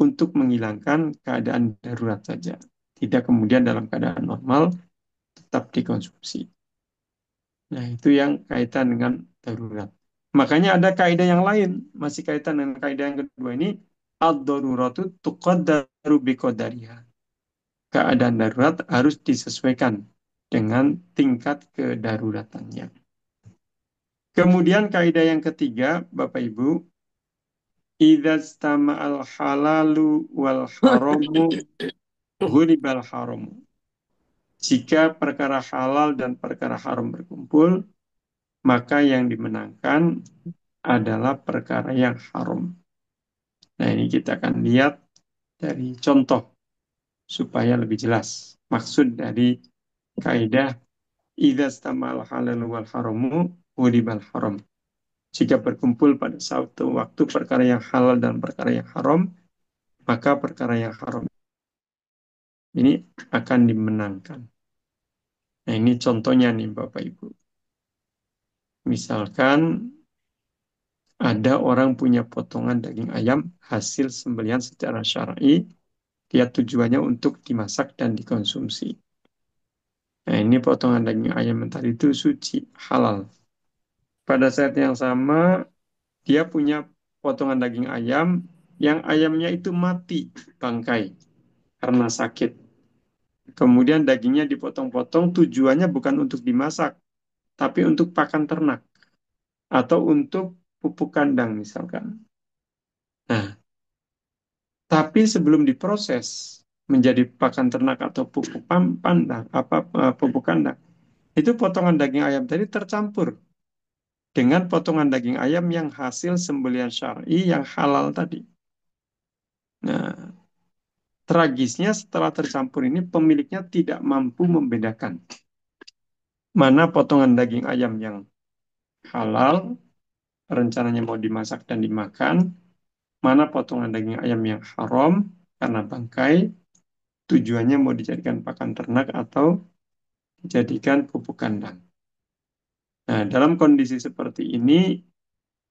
Speaker 1: untuk menghilangkan keadaan darurat saja. Tidak kemudian dalam keadaan normal tetap dikonsumsi. Nah, itu yang kaitan dengan darurat. Makanya ada kaidah yang lain, masih kaitan dengan kaidah yang kedua ini, ad-daruratu tuqaddaru biqadariha. Keadaan darurat harus disesuaikan dengan tingkat kedaruratannya. Kemudian kaidah yang ketiga, Bapak Ibu, idza al halalu wal haramu ghulibal haramu. Jika perkara halal dan perkara haram berkumpul, maka yang dimenangkan adalah perkara yang haram. Nah, ini kita akan lihat dari contoh supaya lebih jelas maksud dari kaidah idza istamal halal wal haramu wulibal haram. Jika berkumpul pada suatu waktu perkara yang halal dan perkara yang haram, maka perkara yang haram ini akan dimenangkan. Nah, ini contohnya nih Bapak Ibu. Misalkan ada orang punya potongan daging ayam hasil sembelihan secara syar'i, dia tujuannya untuk dimasak dan dikonsumsi. Nah, ini potongan daging ayam yang tadi itu suci, halal. Pada saat yang sama, dia punya potongan daging ayam yang ayamnya itu mati, bangkai, karena sakit. Kemudian dagingnya dipotong-potong tujuannya bukan untuk dimasak, tapi untuk pakan ternak atau untuk pupuk kandang misalkan. Nah, tapi sebelum diproses menjadi pakan ternak atau pupuk pandang, pupuk kandang, itu potongan daging ayam tadi tercampur dengan potongan daging ayam yang hasil sembelihan syar'i yang halal tadi. Nah, tragisnya setelah tercampur ini pemiliknya tidak mampu membedakan mana potongan daging ayam yang halal, rencananya mau dimasak dan dimakan, mana potongan daging ayam yang haram karena bangkai, tujuannya mau dijadikan pakan ternak atau dijadikan pupuk kandang. Nah, dalam kondisi seperti ini,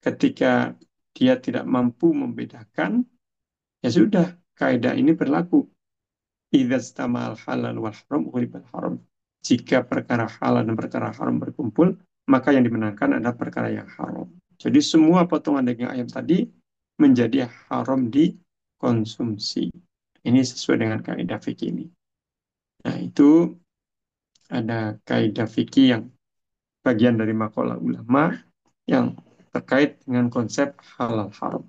Speaker 1: ketika dia tidak mampu membedakan, ya sudah, kaidah ini berlaku. Idza istamal halal wal haram ghulibal haram. Jika perkara halal dan perkara haram berkumpul, maka yang dimenangkan adalah perkara yang haram. Jadi semua potongan daging ayam tadi menjadi haram dikonsumsi. Ini sesuai dengan kaidah fikih ini. Nah, itu ada kaidah fikih yang bagian dari makalah ulama yang terkait dengan konsep halal haram.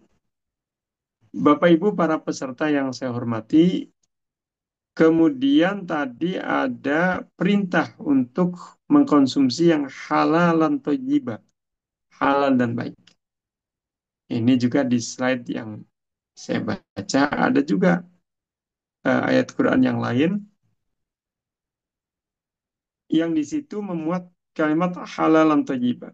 Speaker 1: Bapak Ibu para peserta yang saya hormati, kemudian tadi ada perintah untuk mengkonsumsi yang halal dan thayyibah, halal dan baik. Ini juga di slide yang saya baca ada juga ayat Quran yang lain yang di situ memuat kalimat halal dan thayyibah.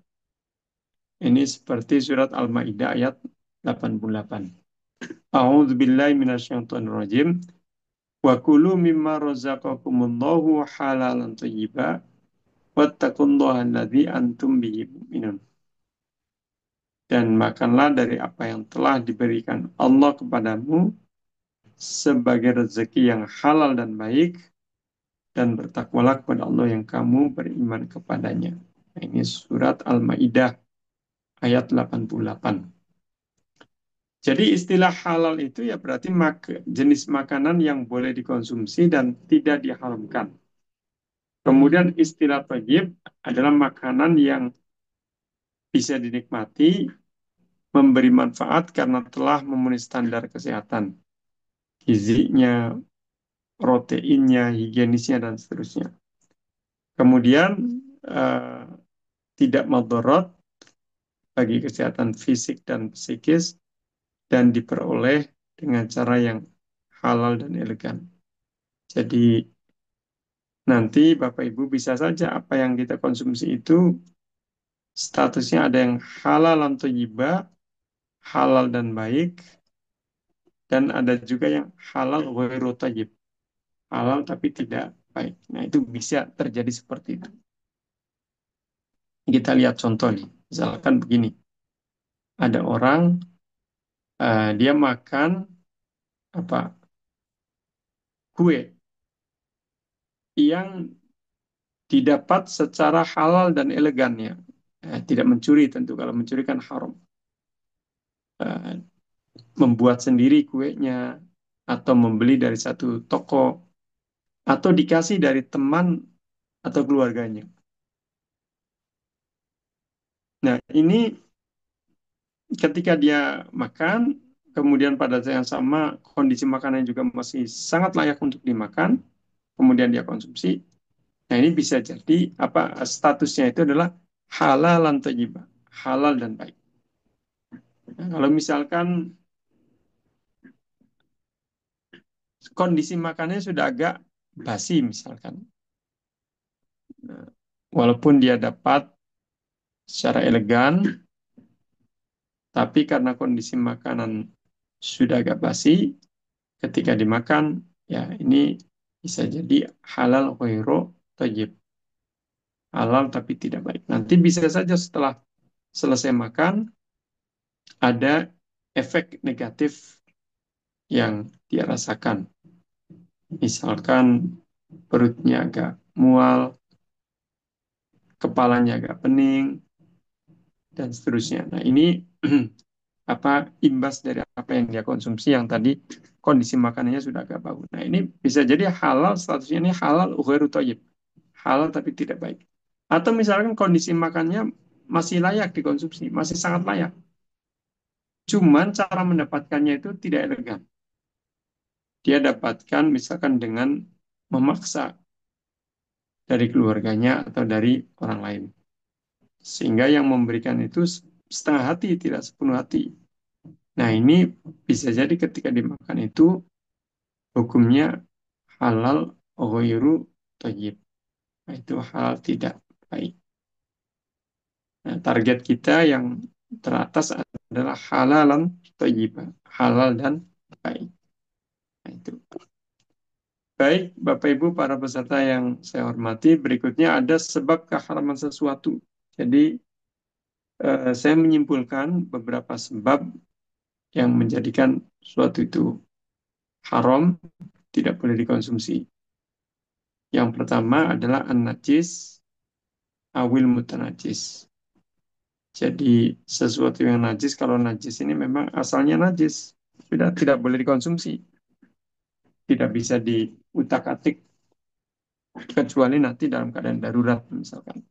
Speaker 1: Ini seperti surat Al-Maidah ayat 88. A'udzu billahi minasyaitonir rajim. Wa kulu mimma razaqakumullahu halalan thayyiba wattaqullaha alladzi antum bihi mu'minun. Dan makanlah dari apa yang telah diberikan Allah kepadamu sebagai rezeki yang halal dan baik, dan bertakwalah kepada Allah yang kamu beriman kepadanya. Nah, ini surat Al-Maidah ayat 88. Jadi istilah halal itu ya berarti jenis makanan yang boleh dikonsumsi dan tidak diharamkan. Kemudian istilah thayyib adalah makanan yang bisa dinikmati, memberi manfaat karena telah memenuhi standar kesehatan, gizinya, proteinnya, higienisnya, dan seterusnya. Kemudian eh, tidak madorot bagi kesehatan fisik dan psikis dan diperoleh dengan cara yang halal dan elegan. Jadi nanti Bapak Ibu bisa saja apa yang kita konsumsi itu statusnya ada yang halal dan thayyibah, halal dan baik, dan ada juga yang halal ghairu thayyib, halal tapi tidak baik. Nah, itu bisa terjadi seperti itu. Kita lihat contoh nih, misalkan begini, ada orang dia makan apa kue yang didapat secara halal dan elegannya, tidak mencuri tentu, kalau mencuri kan haram. Eh, Membuat sendiri kuenya atau membeli dari satu toko atau dikasih dari teman atau keluarganya. Nah, ini ketika dia makan, kemudian pada saat yang sama kondisi makanan juga masih sangat layak untuk dimakan, kemudian dia konsumsi. Nah, ini bisa jadi apa statusnya itu adalah halal dan thayyibah, halal dan baik. Nah, kalau misalkan kondisi makannya sudah agak basi misalkan, Nah, walaupun dia dapat secara elegan, tapi karena kondisi makanan sudah agak basi, ketika dimakan, ya ini bisa jadi halal ghairu thayyib. Halal tapi tidak baik. Nanti bisa saja setelah selesai makan, ada efek negatif yang dia rasakan. Misalkan perutnya agak mual, kepalanya agak pening, dan seterusnya. Nah, ini apa imbas dari apa yang dia konsumsi yang tadi kondisi makanannya sudah agak bau. Nah, ini bisa jadi halal, statusnya ini halal ghairu thayyib. Halal tapi tidak baik. Atau misalkan kondisi makannya masih layak dikonsumsi, masih sangat layak. Cuman cara mendapatkannya itu tidak elegan. Dia dapatkan misalkan dengan memaksa dari keluarganya atau dari orang lain. Sehingga yang memberikan itu setengah hati, tidak sepenuh hati. Nah, ini bisa jadi ketika dimakan itu hukumnya halal ghairu thayyib. Nah, itu halal tidak baik. Nah, target kita yang teratas adalah halalan thayyibah, halal dan baik. Nah, itu. Baik, Bapak Ibu para peserta yang saya hormati, berikutnya ada sebab keharaman sesuatu. Jadi, saya menyimpulkan beberapa sebab yang menjadikan sesuatu itu haram, tidak boleh dikonsumsi. Yang pertama adalah an-najis awil mutanajis. Jadi sesuatu yang najis, kalau najis ini memang asalnya najis, sudah tidak boleh dikonsumsi, tidak bisa diutak-atik kecuali nanti dalam keadaan darurat misalkan.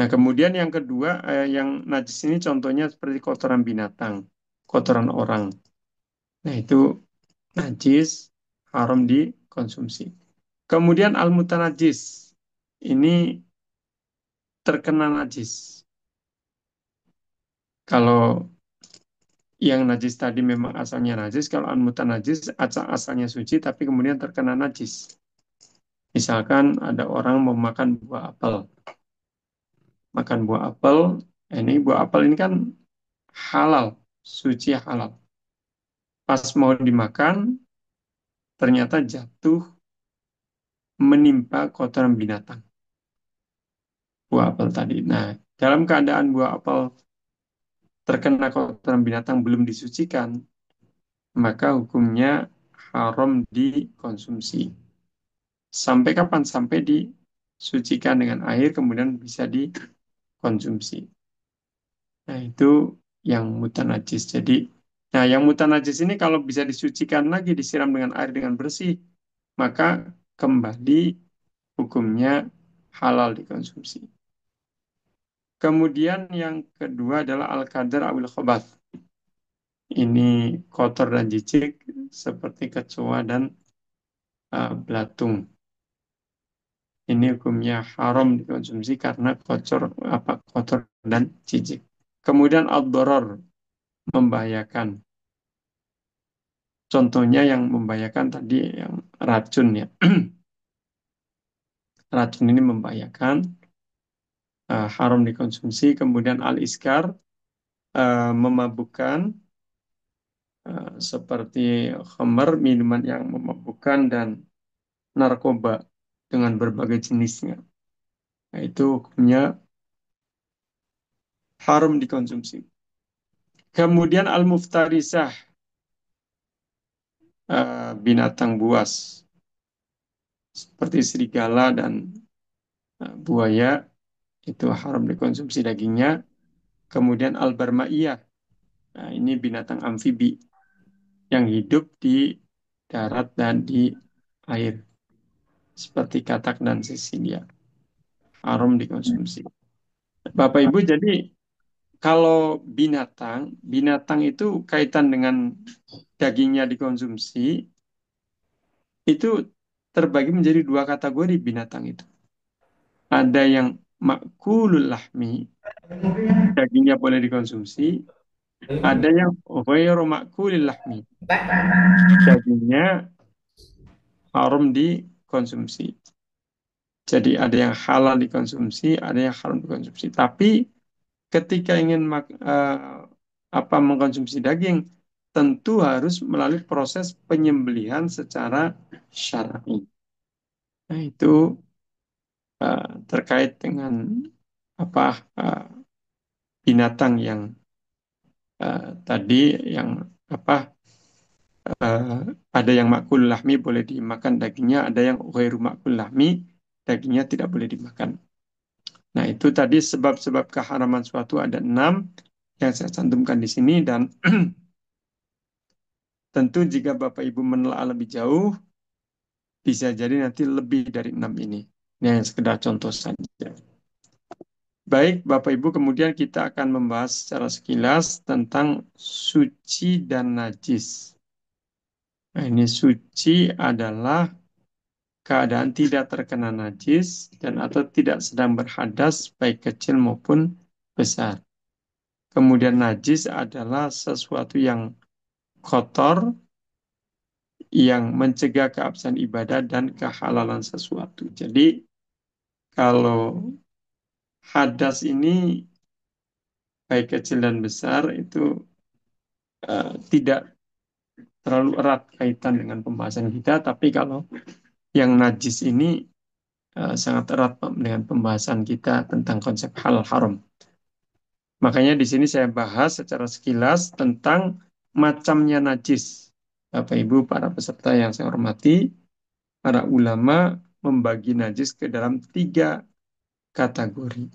Speaker 1: Nah, kemudian yang kedua, yang najis ini contohnya seperti kotoran binatang, kotoran orang. Nah, itu najis, haram dikonsumsi. Kemudian al-mutanajis, ini terkena najis. Kalau yang najis tadi memang asalnya najis, kalau al-mutanajis asalnya suci tapi kemudian terkena najis. Misalkan ada orang memakan buah apel. Makan buah apel, ini buah apel ini kan halal, suci halal. Pas mau dimakan, ternyata jatuh menimpa kotoran binatang, buah apel tadi. Nah, dalam keadaan buah apel terkena kotoran binatang belum disucikan, maka hukumnya haram dikonsumsi. Sampai kapan? Sampai disucikan dengan air, kemudian bisa dikonsumsi. Nah, itu yang mutanajis. Jadi, nah yang mutanajis ini kalau bisa disucikan lagi, disiram dengan air dengan bersih, maka kembali hukumnya halal dikonsumsi. Kemudian yang kedua adalah al-qadar awil khobath. Ini kotor dan jijik seperti kecoa dan belatung. Ini hukumnya haram dikonsumsi karena kotor dan jijik. Kemudian ad-darar, membahayakan. Contohnya yang membahayakan tadi yang racun ya. Racun ini membahayakan, haram dikonsumsi. Kemudian al-iskar, memabukkan, seperti khamar, minuman yang memabukkan, dan narkoba dengan berbagai jenisnya. Nah, itu hukumnya haram dikonsumsi. Kemudian al-muftarisah, binatang buas seperti serigala dan buaya, itu haram dikonsumsi dagingnya. Kemudian al-barmaiyah, nah, ini binatang amfibi yang hidup di darat dan di air seperti katak dan sisilia, haram dikonsumsi. Bapak Ibu, jadi kalau binatang, binatang itu kaitan dengan dagingnya dikonsumsi, itu terbagi menjadi dua kategori binatang itu. Ada yang makulul lahmi, dagingnya boleh dikonsumsi. Ada yang ghairu makulil lahmi, dagingnya haram dikonsumsi. Jadi ada yang halal dikonsumsi, ada yang haram dikonsumsi. Tapi ketika ingin mengkonsumsi daging, tentu harus melalui proses penyembelihan secara syar'i. Nah, itu terkait dengan apa eh, binatang yang tadi yang apa ada yang makul lahmi boleh dimakan dagingnya, ada yang ghairu makul lahmi dagingnya tidak boleh dimakan. Nah, itu tadi sebab-sebab keharaman suatu ada 6 yang saya cantumkan di sini dan tentu jika Bapak Ibu menelaah lebih jauh bisa jadi nanti lebih dari 6 ini. Ini hanya sekedar contoh saja. Baik, Bapak Ibu, kemudian kita akan membahas secara sekilas tentang suci dan najis. Nah, ini suci adalah keadaan tidak terkena najis dan atau tidak sedang berhadas baik kecil maupun besar. Kemudian najis adalah sesuatu yang kotor yang mencegah keabsahan ibadah dan kehalalan sesuatu. Jadi kalau hadas ini baik kecil dan besar itu tidak terlalu erat kaitan dengan pembahasan kita, tapi kalau yang najis ini sangat erat Pak, dengan pembahasan kita tentang konsep halal haram. Makanya di sini saya bahas secara sekilas tentang macamnya najis. Bapak Ibu para peserta yang saya hormati, para ulama membagi najis ke dalam 3 kategori.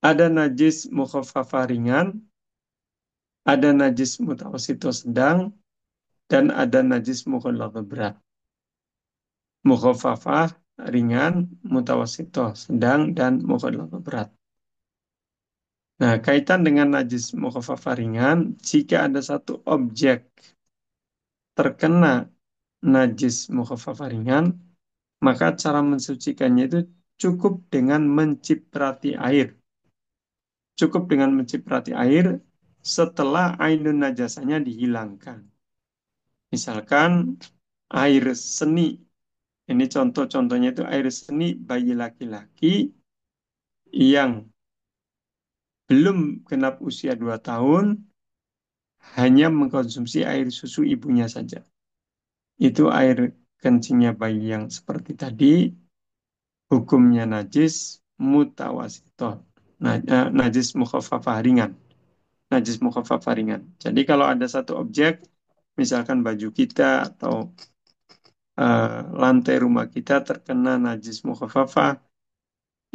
Speaker 1: Ada najis mukhaffafah ringan, ada najis mutawasito sedang, dan ada najis mughalladhah berat. Mukhaffafah ringan, mutawasito sedang, dan mughalladhah berat. Nah, kaitan dengan najis mukhaffafah ringan, jika ada satu objek terkena najis mukhaffafah ringan, maka cara mensucikannya itu cukup dengan menciprati air. Cukup dengan menciprati air setelah ainun najasanya dihilangkan. Misalkan air seni, ini contoh-contohnya itu air seni bayi laki-laki yang belum genap usia 2 tahun, hanya mengkonsumsi air susu ibunya saja. Itu air kencingnya bayi yang seperti tadi, hukumnya najis mutawasitoh. Najis mukhaffafah ringan. Najis mukhaffafah ringan. Jadi kalau ada satu objek, misalkan baju kita atau lantai rumah kita terkena najis mukhaffafah,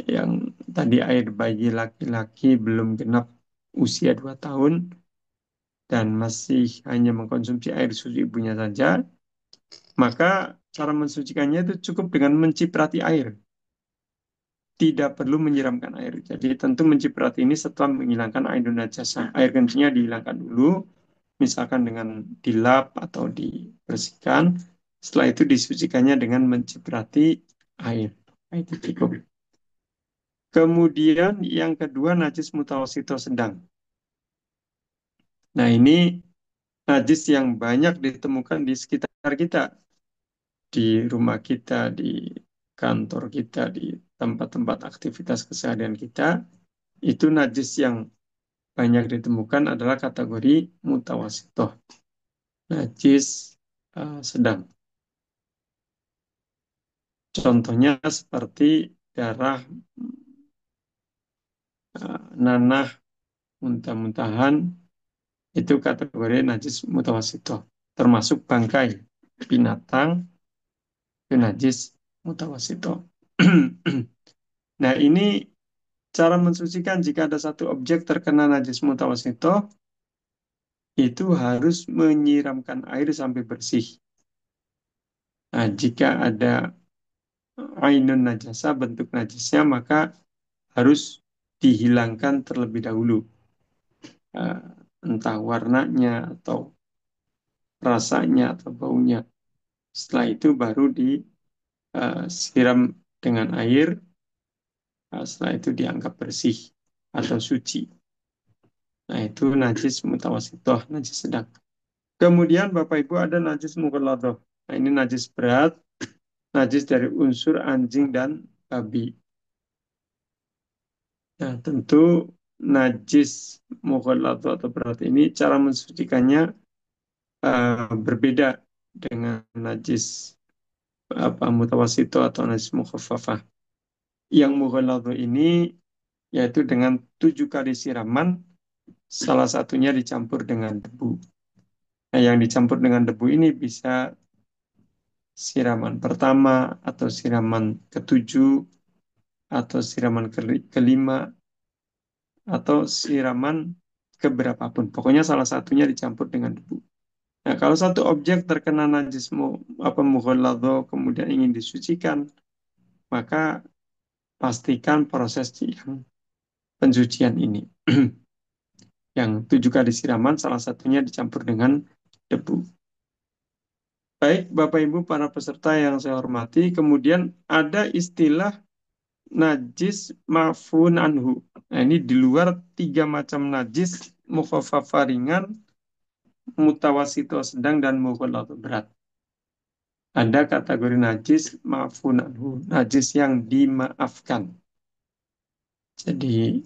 Speaker 1: yang tadi air bayi laki-laki belum genap usia 2 tahun, dan masih hanya mengkonsumsi air susu ibunya saja, maka cara mensucikannya itu cukup dengan menciprati air. Tidak perlu menyiramkan air. Jadi tentu menciprati ini setelah menghilangkan air najasa. Air kencingnya dihilangkan dulu, misalkan dengan dilap atau dibersihkan. Setelah itu disucikannya dengan menciprati air. Nah, itu cukup. Kemudian yang kedua najis mutawasito sedang. Nah, ini najis yang banyak ditemukan di sekitar kita, di rumah kita, di kantor kita, di tempat-tempat aktivitas keseharian kita. Itu najis yang banyak ditemukan adalah kategori mutawasitoh, najis sedang. Contohnya seperti darah, nanah, muntah-muntahan, itu kategori najis mutawasitoh. Termasuk bangkai binatang, itu najis mutawasitoh. Nah, ini cara mensucikan jika ada satu objek terkena najis mutawasitoh, itu harus menyiramkan air sampai bersih. Nah, jika ada ainun najasa, bentuk najisnya, maka harus dihilangkan terlebih dahulu. Eh, Entah warnanya, atau rasanya, atau baunya. Setelah itu baru disiram dengan air, setelah itu dianggap bersih atau suci. Nah, itu najis mutawasitoh, najis sedang. Kemudian Bapak Ibu ada najis mughalladhah. Nah, ini najis berat najis dari unsur anjing dan babi. Nah, tentu najis mughalladh atau berat ini cara mensucikannya berbeda dengan najis mutawasito atau najis mukhaffafah. Yang mughalladh ini yaitu dengan 7 kali siraman, salah satunya dicampur dengan debu. Nah, yang dicampur dengan debu ini bisa siraman pertama atau siraman ketujuh atau siraman kelima atau siraman keberapapun. Pokoknya salah satunya dicampur dengan debu. Nah, kalau satu objek terkena najis mughalladho kemudian ingin disucikan, maka pastikan proses yang pensucian ini. Yang 7 kali siraman, salah satunya dicampur dengan debu. Baik, Bapak Ibu para peserta yang saya hormati, kemudian ada istilah najis mafun anhu. Nah, ini di luar 3 macam najis, mukhaffafa ringan, mutawasito sedang, dan mughalladh berat. Ada kategori najis mafun anhu, najis yang dimaafkan. Jadi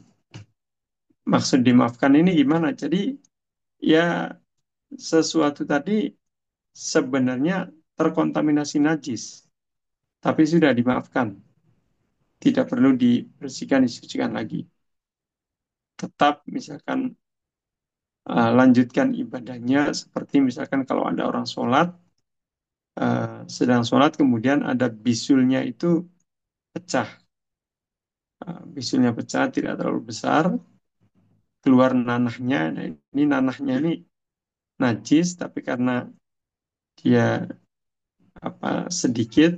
Speaker 1: maksud dimaafkan ini gimana? Jadi ya sesuatu tadi sebenarnya terkontaminasi najis, tapi sudah dimaafkan. Tidak perlu dibersihkan, disucikan lagi. Tetap misalkan lanjutkan ibadahnya seperti misalkan kalau ada orang sholat, sedang sholat kemudian ada bisulnya itu pecah. Bisulnya pecah tidak terlalu besar, keluar nanahnya. Nah, ini nanahnya ini najis, tapi karena dia sedikit,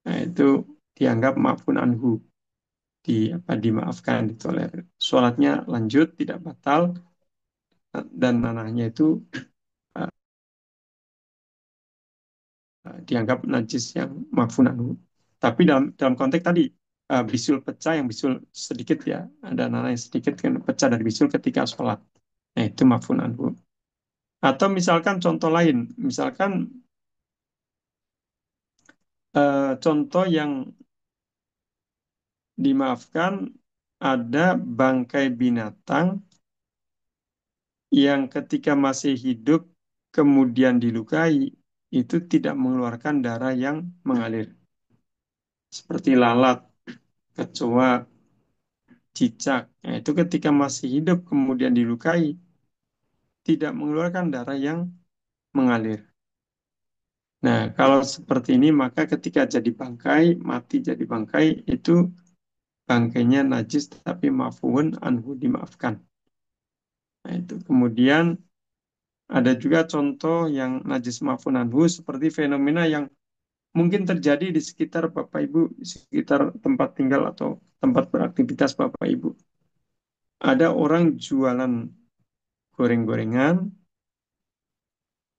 Speaker 1: nah itu dianggap maafun anhu, dimaafkan, ditolerir. Sholatnya lanjut, tidak batal, dan nanahnya itu uh, dianggap najis yang maafun anhu. Tapi dalam konteks tadi bisul pecah, yang bisul sedikit ya, ada nanah yang sedikit kan pecah dari bisul ketika sholat. Nah itu maafun anhu. Atau misalkan contoh lain, misalkan contoh yang dimaafkan, ada bangkai binatang yang ketika masih hidup kemudian dilukai itu tidak mengeluarkan darah yang mengalir. Seperti lalat, kecoa, cicak. Nah, itu ketika masih hidup kemudian dilukai tidak mengeluarkan darah yang mengalir. Nah, kalau seperti ini maka ketika jadi bangkai, mati jadi bangkai itu bangkainya najis tapi ma'fuun anhu, dimaafkan. Nah, itu kemudian ada juga contoh yang najis ma'fuun anhu seperti fenomena yang mungkin terjadi di sekitar Bapak Ibu, di sekitar tempat tinggal atau tempat beraktivitas Bapak Ibu. Ada orang jualan goreng-gorengan,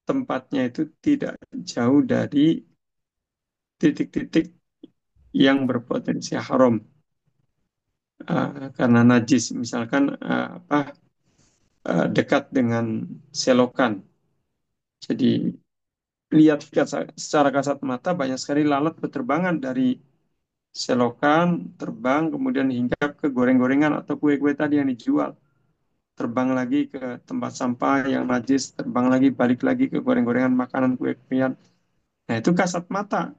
Speaker 1: tempatnya itu tidak jauh dari titik-titik yang berpotensi haram karena najis, misalkan dekat dengan selokan. Jadi lihat secara kasat mata banyak sekali lalat berterbangan dari selokan, terbang kemudian hinggap ke goreng-gorengan atau kue-kue tadi yang dijual. Terbang lagi ke tempat sampah yang najis, terbang lagi, balik lagi ke goreng-gorengan, makanan, kue-kuean. Nah, itu kasat mata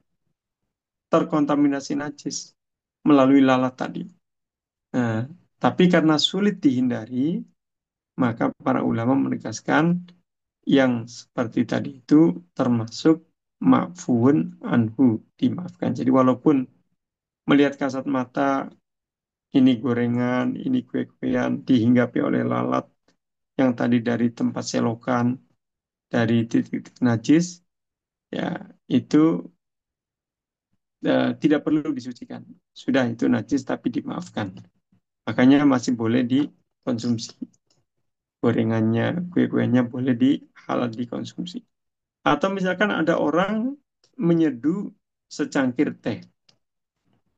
Speaker 1: terkontaminasi najis melalui lalat tadi. Nah, tapi karena sulit dihindari, maka para ulama menegaskan yang seperti tadi itu termasuk ma'fuun anhu, dimaafkan. Jadi walaupun melihat kasat mata ini gorengan, ini kue-kuean dihinggapi oleh lalat yang tadi dari tempat selokan, dari titik-titik najis, ya itu tidak perlu disucikan. Sudah itu najis tapi dimaafkan. Makanya masih boleh dikonsumsi. Gorengannya, kue-kuenya boleh halal dikonsumsi. Atau misalkan ada orang menyeduh secangkir teh.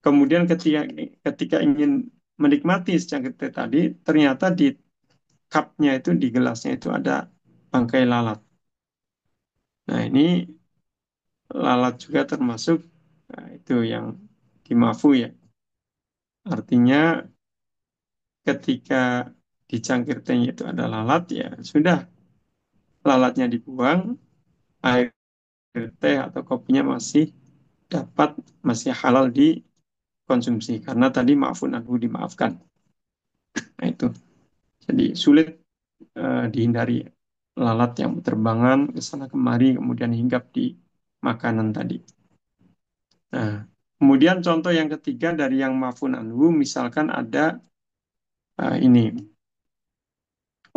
Speaker 1: Kemudian ketika ingin menikmati secangkir teh tadi, ternyata di cupnya itu, di gelasnya itu ada bangkai lalat. Nah ini lalat juga termasuk Nah, itu yang dimafu ya. Artinya ketika di cangkir tehnya itu ada lalat ya sudah, lalatnya dibuang, air teh atau kopinya dapat masih halal dikonsumsi karena tadi maafun anhu dimaafkan. Nah itu jadi sulit dihindari lalat yang berterbangan ke sana kemari kemudian hinggap di makanan tadi. Nah, kemudian contoh yang ketiga dari yang maafun anhu, misalkan ada ini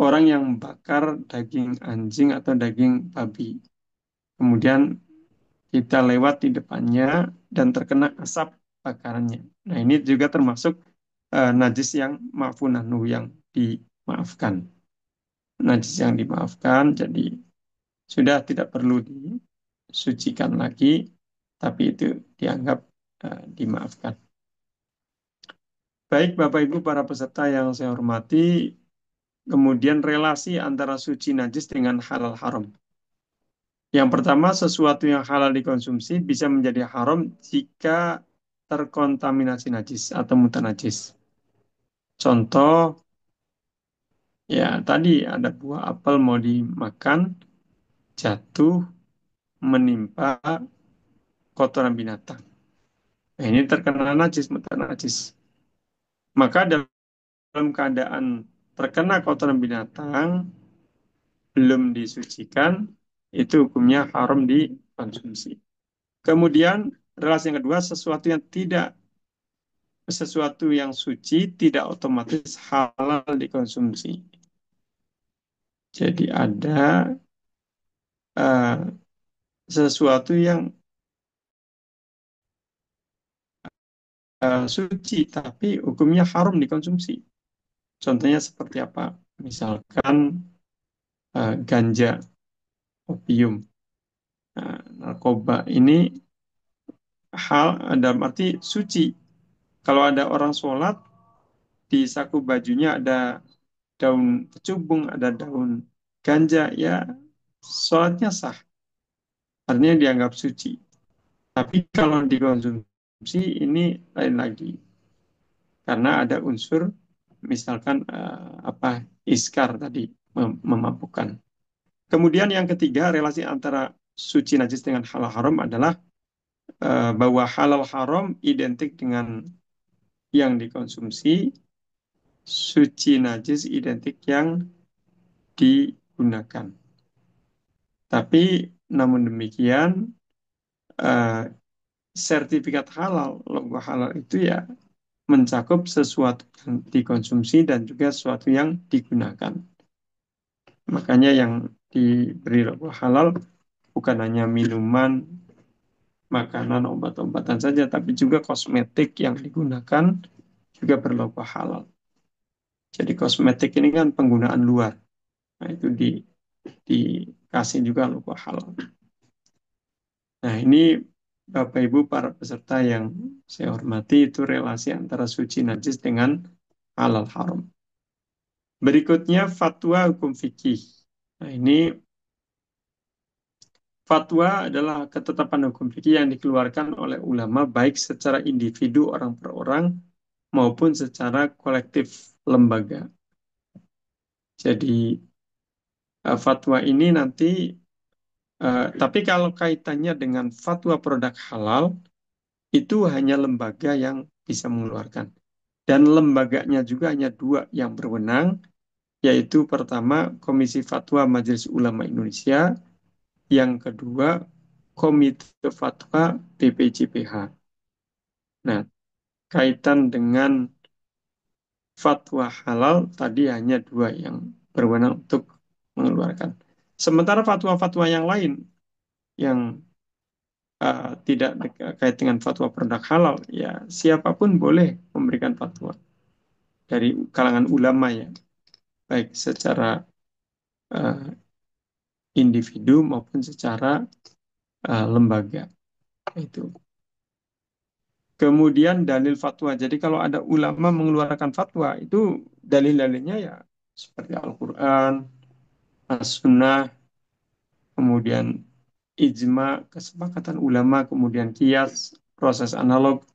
Speaker 1: orang yang bakar daging anjing atau daging babi. Kemudian kita lewat di depannya dan terkena asap bakarannya. Nah, ini juga termasuk najis yang maafun anhu yang dimaafkan. Najis yang dimaafkan, jadi sudah tidak perlu disucikan lagi, tapi itu dianggap dimaafkan. Baik Bapak Ibu para peserta yang saya hormati, kemudian relasi antara suci najis dengan halal haram. Yang pertama, sesuatu yang halal dikonsumsi bisa menjadi haram jika terkontaminasi najis atau mutanajis. Contoh, ya tadi ada buah apel mau dimakan, jatuh, menimpa kotoran binatang. Nah, ini terkena najis, mutanajis. Maka dalam keadaan terkena kotoran binatang, belum disucikan, itu hukumnya haram dikonsumsi. Kemudian, relasi yang kedua, sesuatu yang suci tidak otomatis halal dikonsumsi. Jadi ada eh, sesuatu yang suci tapi hukumnya haram dikonsumsi. Contohnya seperti apa? Misalkan ganja, opium, narkoba ini hal dalam arti suci. Kalau ada orang sholat di saku bajunya ada daun kecubung, ada daun ganja, ya sholatnya sah. Artinya dianggap suci. Tapi kalau dikonsumsi ini lain lagi karena ada unsur misalkan apa iskar tadi memabukkan. Kemudian yang ketiga relasi antara suci najis dengan halal haram adalah bahwa halal haram identik dengan yang dikonsumsi, suci najis identik yang digunakan. Tapi namun demikian eh, sertifikat halal, logo halal itu ya mencakup sesuatu yang dikonsumsi dan juga sesuatu yang digunakan. Makanya yang diberi logo halal bukan hanya minuman, makanan, obat-obatan saja, tapi juga kosmetik yang digunakan juga berlogo halal. Jadi kosmetik ini kan penggunaan luar. Nah, itu dikasih juga logo halal. Nah, ini Bapak Ibu para peserta yang saya hormati, itu relasi antara suci najis dengan halal haram. Berikutnya fatwa hukum fikih. Nah, ini fatwa adalah ketetapan hukum fikih yang dikeluarkan oleh ulama baik secara individu orang per orang maupun secara kolektif lembaga. Jadi fatwa ini nanti, tapi kalau kaitannya dengan fatwa produk halal, itu hanya lembaga yang bisa mengeluarkan. Dan lembaganya juga hanya dua yang berwenang, yaitu pertama Komisi Fatwa Majelis Ulama Indonesia, yang kedua Komite Fatwa BPJPH. Nah, kaitan dengan fatwa halal tadi hanya dua yang berwenang untuk mengeluarkan. Sementara fatwa-fatwa yang lain yang tidak terkait dengan fatwa produk halal, ya siapapun boleh memberikan fatwa dari kalangan ulama ya, baik secara uh, individu maupun secara lembaga itu. Kemudian dalil fatwa. Jadi kalau ada ulama mengeluarkan fatwa itu dalil-dalilnya ya seperti Al-Quran, As-Sunnah, kemudian ijma, kesepakatan ulama, kemudian kias. proses analog,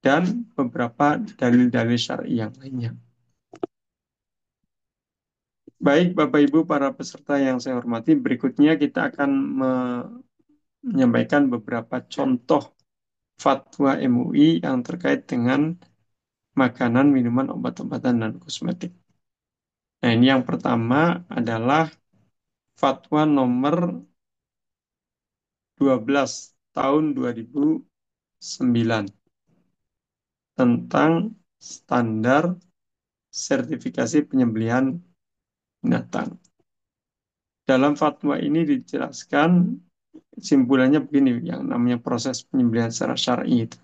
Speaker 1: dan beberapa dalil-dalil syar'i yang lainnya. Baik, Bapak Ibu para peserta yang saya hormati, berikutnya kita akan menyampaikan beberapa contoh fatwa MUI yang terkait dengan makanan, minuman, obat-obatan, dan kosmetik. Nah, ini yang pertama adalah fatwa nomor 12 tahun 2009 tentang standar sertifikasi penyembelihan binatang. Dalam fatwa ini dijelaskan simpulannya begini, yang namanya proses penyembelihan secara syar'i itu.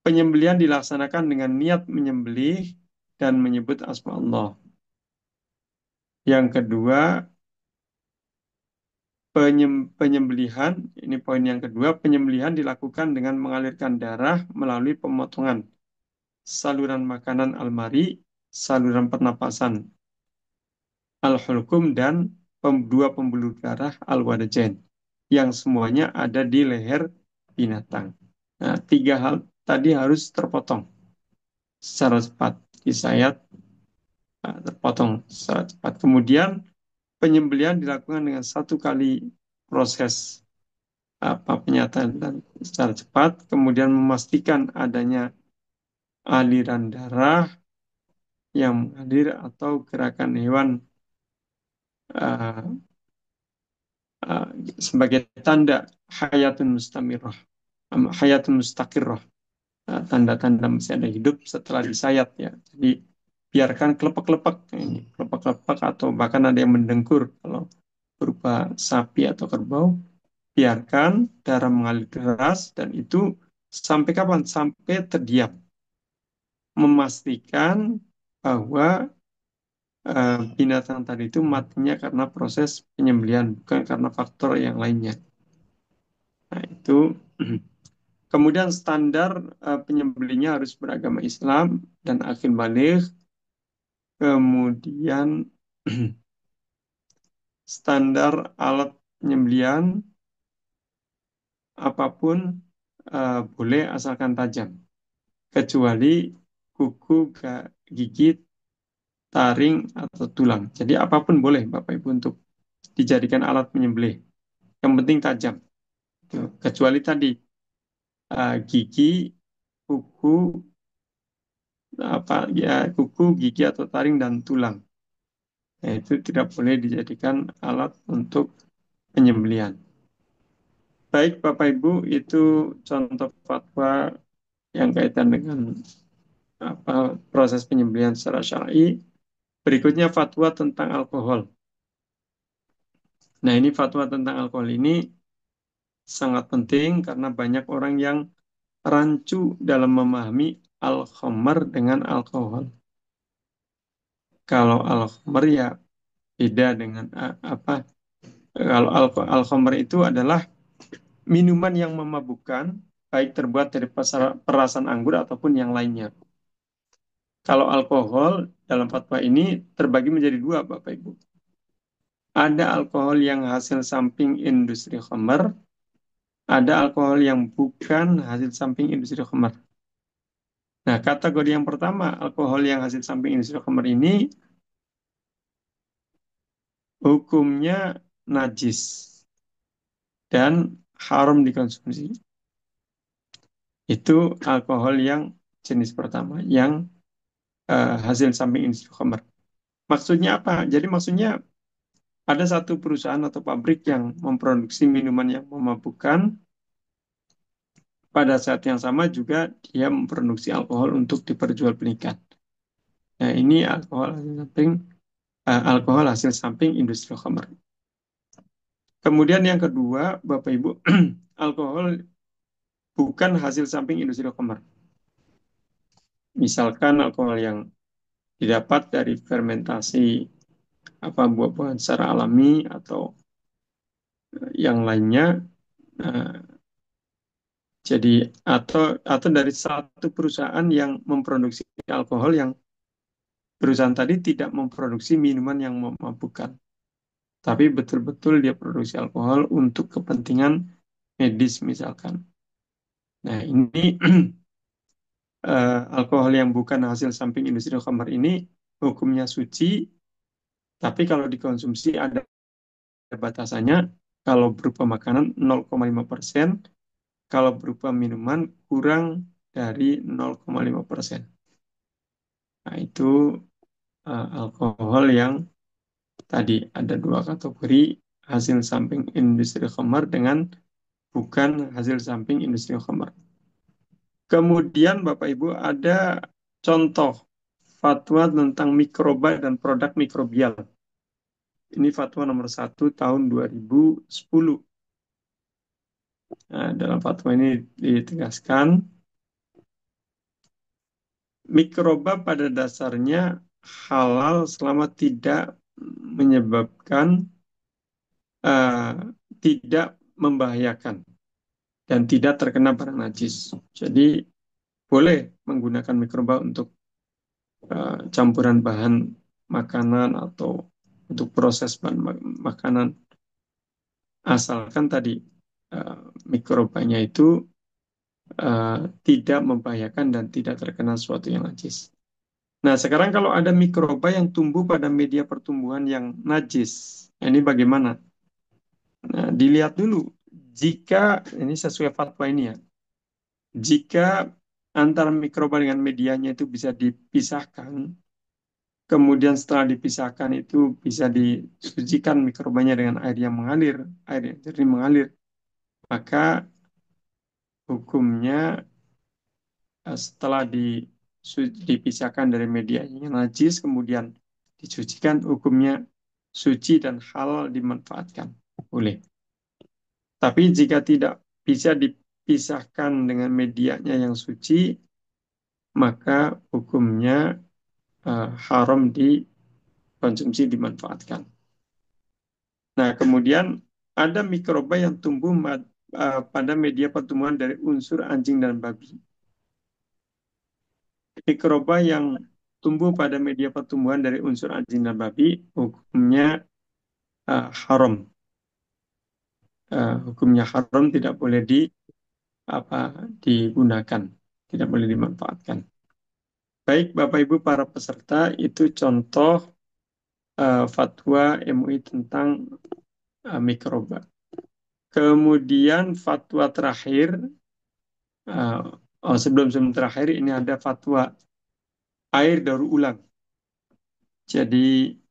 Speaker 1: Penyembelihan dilaksanakan dengan niat menyembelih dan menyebut asma Allah. Yang kedua, penyembelihan, ini poin yang kedua, penyembelihan dilakukan dengan mengalirkan darah melalui pemotongan saluran makanan almari, saluran pernapasan al-hulqum, dan dua pembuluh darah al-wadajain, yang semuanya ada di leher binatang. Nah, tiga hal tadi harus terpotong secara cepat, disayat, terpotong secara cepat. Kemudian penyembelihan dilakukan dengan satu kali proses penyataan dan secara cepat, kemudian memastikan adanya aliran darah yang mengalir atau gerakan hewan uh, uh, sebagai tanda hayatun mustamirah, hayatun mustaqirrah, tanda-tanda masih ada hidup setelah disayat ya. Jadi biarkan kelepek-kelepek ini, kelepek-kelepek atau bahkan ada yang mendengkur kalau berupa sapi atau kerbau, biarkan darah mengalir deras dan itu sampai kapan? Sampai terdiam. Memastikan bahwa binatang tadi itu matinya karena proses penyembelihan, bukan karena faktor yang lainnya. Nah, itu kemudian standar penyembelihnya harus beragama Islam dan akil baligh. Kemudian standar alat penyembelihan apapun boleh asalkan tajam, kecuali kuku, gigi, taring, atau tulang. Jadi apapun boleh Bapak Ibu untuk dijadikan alat penyembelih. Yang penting tajam. Kecuali tadi gigi, kuku, kuku, gigi atau taring dan tulang. Nah, itu tidak boleh dijadikan alat untuk penyembelihan. Baik Bapak Ibu, itu contoh fatwa yang kaitan dengan proses penyembelihan secara syar'i. Berikutnya fatwa tentang alkohol. Nah, ini fatwa tentang alkohol ini sangat penting karena banyak orang yang rancu dalam memahami al-khamr dengan alkohol. Kalau al-khamr ya beda dengan apa? Kalau al-khamr itu adalah minuman yang memabukkan, baik terbuat dari perasan anggur ataupun yang lainnya. Kalau alkohol dalam fatwa ini terbagi menjadi dua, Bapak Ibu. Ada alkohol yang hasil samping industri khamr, ada alkohol yang bukan hasil samping industri khamr. Nah, kategori yang pertama, alkohol yang hasil samping industri khamr ini hukumnya najis dan haram dikonsumsi. Itu alkohol yang jenis pertama, yang hasil samping industri khamr. Maksudnya apa? Jadi maksudnya ada satu perusahaan atau pabrik yang memproduksi minuman yang memabukkan, pada saat yang sama juga dia memproduksi alkohol untuk diperjualbelikan. Nah, ini alkohol hasil samping industri khamr. Kemudian yang kedua, Bapak Ibu, alkohol bukan hasil samping industri khamr. Misalkan alkohol yang didapat dari fermentasi buah-buahan secara alami atau yang lainnya. Nah, jadi atau dari satu perusahaan yang memproduksi alkohol, yang perusahaan tadi tidak memproduksi minuman yang memabukkan, tapi betul-betul dia produksi alkohol untuk kepentingan medis misalkan. Nah, ini alkohol yang bukan hasil samping industri khamar ini hukumnya suci, tapi kalau dikonsumsi ada batasannya. Kalau berupa makanan 0,5%, kalau berupa minuman kurang dari 0,5%. Nah, itu alkohol yang tadi ada dua kategori, hasil samping industri khamar dengan bukan hasil samping industri khamar. Kemudian Bapak Ibu ada contoh fatwa tentang mikroba dan produk mikrobial. Ini fatwa nomor 1 tahun 2010. Nah, dalam fatwa ini ditegaskan, mikroba pada dasarnya halal selama tidak menyebabkan, eh, tidak membahayakan dan tidak terkena barang najis. Jadi boleh menggunakan mikroba untuk campuran bahan makanan atau untuk proses bahan makanan, asalkan tadi eh, mikrobanya itu eh, tidak membahayakan dan tidak terkena sesuatu yang najis. Nah, sekarang kalau ada mikroba yang tumbuh pada media pertumbuhan yang najis, nah ini bagaimana? Nah, dilihat dulu, jika ini sesuai fatwa ini ya, jika antara mikroba dengan medianya itu bisa dipisahkan, kemudian setelah dipisahkan itu bisa disucikan mikrobanya dengan air yang mengalir, air yang jernih mengalir, maka hukumnya setelah dipisahkan dari media yang najis, kemudian dicucikan, hukumnya suci dan halal dimanfaatkan. Boleh. Tapi jika tidak bisa dipisahkan dengan medianya yang suci, maka hukumnya haram dikonsumsi, dimanfaatkan. Nah, kemudian ada mikroba yang tumbuh pada media pertumbuhan dari unsur anjing dan babi. Mikroba yang tumbuh pada media pertumbuhan dari unsur anjing dan babi hukumnya haram. Hukumnya haram, tidak boleh apa digunakan, tidak boleh dimanfaatkan. Baik Bapak Ibu para peserta, itu contoh fatwa MUI tentang mikroba. Kemudian fatwa terakhir, sebelum terakhir ini ada fatwa air daur ulang. Jadi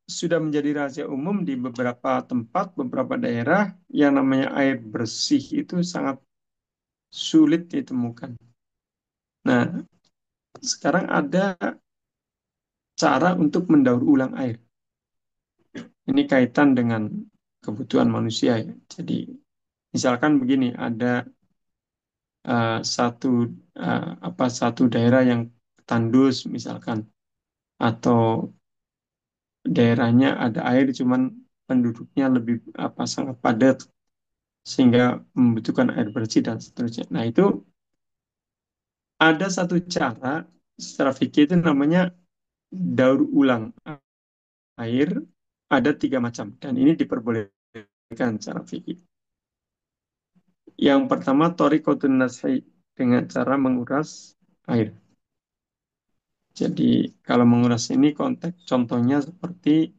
Speaker 1: sudah menjadi rahasia umum di beberapa tempat, beberapa daerah, yang namanya air bersih itu sangat sulit ditemukan. Nah, sekarang ada cara untuk mendaur ulang air. Ini kaitan dengan kebutuhan manusia ya. Jadi misalkan begini, ada satu satu daerah yang tandus misalkan, atau daerahnya ada air cuman penduduknya lebih sangat padat sehingga membutuhkan air bersih dan seterusnya. Nah, itu ada satu cara secara fikih itu namanya daur ulang air, ada 3 macam dan ini diperbolehkan secara fikih. Yang pertama thoriqatun nasai, dengan cara menguras air. Jadi kalau menguras ini konteks contohnya seperti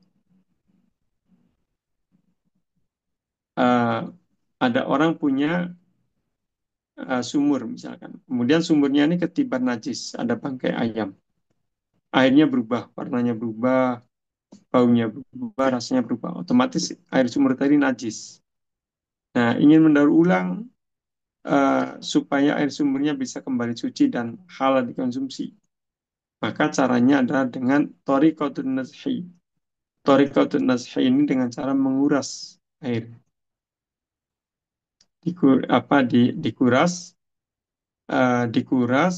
Speaker 1: uh, ada orang punya sumur misalkan. Kemudian sumurnya ini ketiban najis, ada bangkai ayam. Airnya berubah, warnanya berubah, baunya berubah, rasanya berubah. Otomatis air sumur tadi najis. Nah, ingin mendaur ulang supaya air sumurnya bisa kembali suci dan halal dikonsumsi. Maka caranya adalah dengan thoriqatun nazhi. Thoriqatun nazhi ini dengan cara menguras air. Dikuras, dikuras,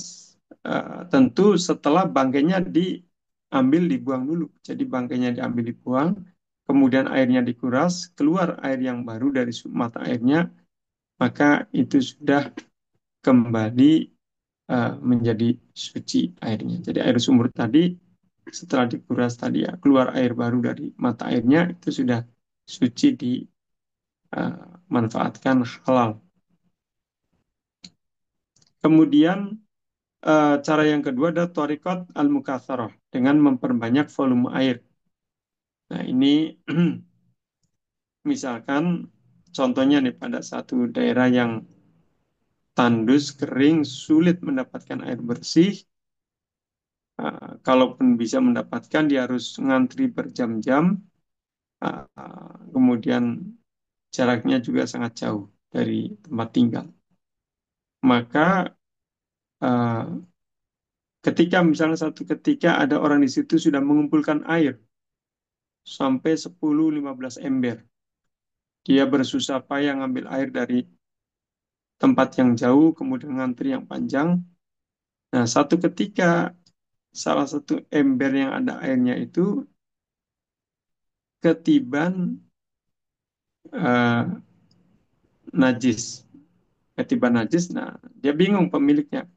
Speaker 1: tentu setelah bangkainya diambil, dibuang dulu. Jadi bangkainya diambil, dibuang, kemudian airnya dikuras, keluar air yang baru dari mata airnya, maka itu sudah kembali menjadi suci airnya. Jadi air sumur tadi setelah dikuras tadi ya, keluar air baru dari mata airnya, itu sudah suci, dimanfaatkan, halal. Kemudian cara yang kedua adalah thariqat al-mukatsarah dengan memperbanyak volume air. Nah, ini misalkan contohnya nih pada satu daerah yang tandus, kering, sulit mendapatkan air bersih. Kalaupun bisa mendapatkan, dia harus ngantri berjam-jam. Kemudian jaraknya juga sangat jauh dari tempat tinggal. Maka uh, ketika misalnya satu ketika ada orang di situ sudah mengumpulkan air sampai 10-15 ember. Dia bersusah payah ngambil air dari tempat yang jauh, kemudian ngantri yang panjang. Nah, satu ketika salah satu ember yang ada airnya itu ketiban eh, najis. Ketiban najis, nah dia bingung pemiliknya.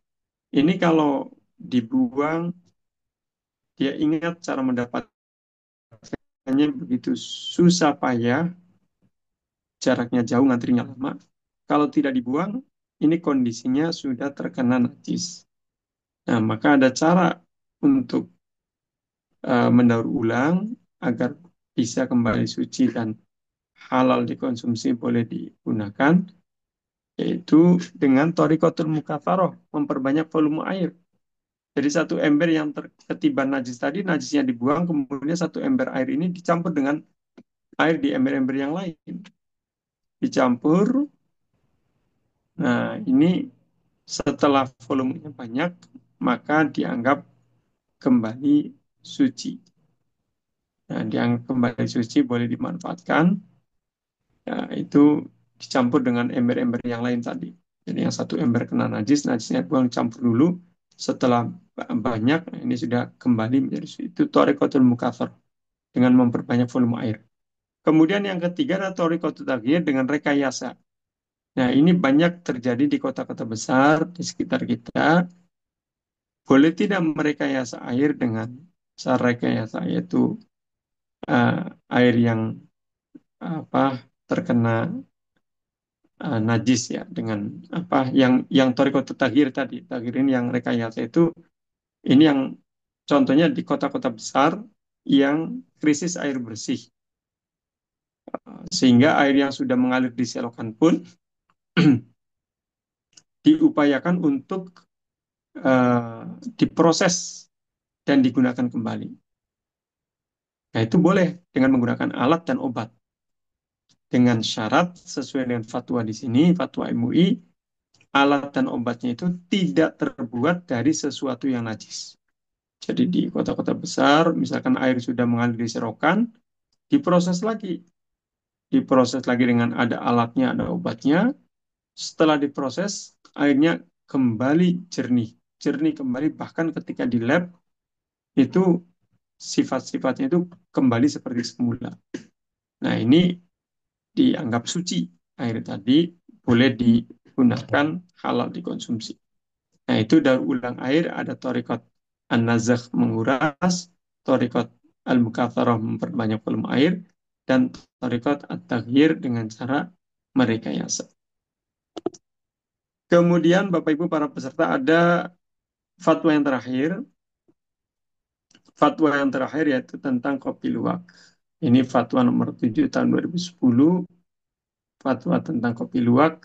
Speaker 1: Ini kalau dibuang, dia ingat cara mendapatkannya begitu susah payah, jaraknya jauh, ngantrinya lama. Kalau tidak dibuang, ini kondisinya sudah terkena najis. Nah, maka ada cara untuk mendaur ulang agar bisa kembali suci dan halal dikonsumsi boleh digunakan, yaitu dengan thariqatul mukafaroh, memperbanyak volume air. Jadi satu ember yang ketiban najis tadi, najisnya dibuang, kemudian satu ember air ini dicampur dengan air di ember-ember yang lain. Dicampur, nah ini setelah volumenya banyak, maka dianggap kembali suci. Nah, dianggap kembali suci boleh dimanfaatkan, ya, itu dicampur dengan ember-ember yang lain tadi. Jadi yang satu ember kena najis, najisnya buang campur dulu. Setelah banyak, nah ini sudah kembali menjadi suci. Itu thariqatul mukathar dengan memperbanyak volume air. Kemudian yang ketiga adalah thariqatul taghyir dengan rekayasa. Nah, ini banyak terjadi di kota-kota besar di sekitar kita. Boleh tidak merekayasa air dengan cara rekayasa, yaitu uh, air yang apa terkena najis ya, dengan apa yang thariqatul taghyir tadi. Taghyir ini yang rekayasa itu, ini yang contohnya di kota-kota besar yang krisis air bersih, sehingga air yang sudah mengalir di selokan pun diupayakan untuk diproses dan digunakan kembali. Nah, itu boleh dengan menggunakan alat dan obat. Dengan syarat sesuai dengan fatwa di sini, fatwa MUI, alat dan obatnya itu tidak terbuat dari sesuatu yang najis. Jadi di kota-kota besar, misalkan air sudah mengalir di serokan, diproses lagi. Diproses lagi dengan ada alatnya, ada obatnya. Setelah diproses, airnya kembali jernih. Jernih kembali, bahkan ketika di lab, itu sifat-sifatnya itu kembali seperti semula. Nah, ini dianggap suci. Air tadi boleh digunakan, halal dikonsumsi. Nah, itu daur ulang air ada thariqat an-nazakh menguras, thariqat al-mukatharah memperbanyak volume air, dan thariqat at-taghyir dengan cara merekayasa. Kemudian Bapak Ibu para peserta ada fatwa yang terakhir. Fatwa yang terakhir yaitu tentang kopi luwak. Ini fatwa nomor 7 tahun 2010, fatwa tentang kopi luwak.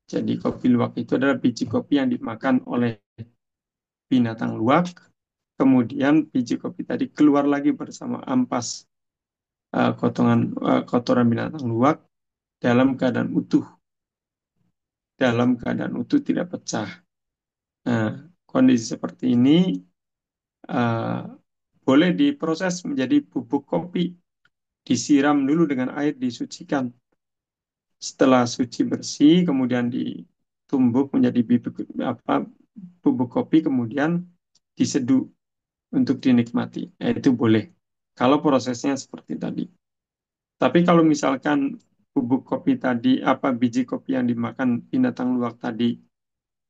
Speaker 1: Jadi kopi luwak itu adalah biji kopi yang dimakan oleh binatang luwak. Kemudian biji kopi tadi keluar lagi bersama ampas kotoran binatang luwak dalam keadaan utuh, dalam keadaan utuh tidak pecah. Nah, kondisi seperti ini uh, boleh diproses menjadi bubuk kopi, disiram dulu dengan air, disucikan. Setelah suci bersih, kemudian ditumbuk menjadi bubuk kopi, kemudian diseduh untuk dinikmati. Nah, itu boleh. Kalau prosesnya seperti tadi. Tapi kalau misalkan bubuk kopi tadi, biji kopi yang dimakan binatang luwak tadi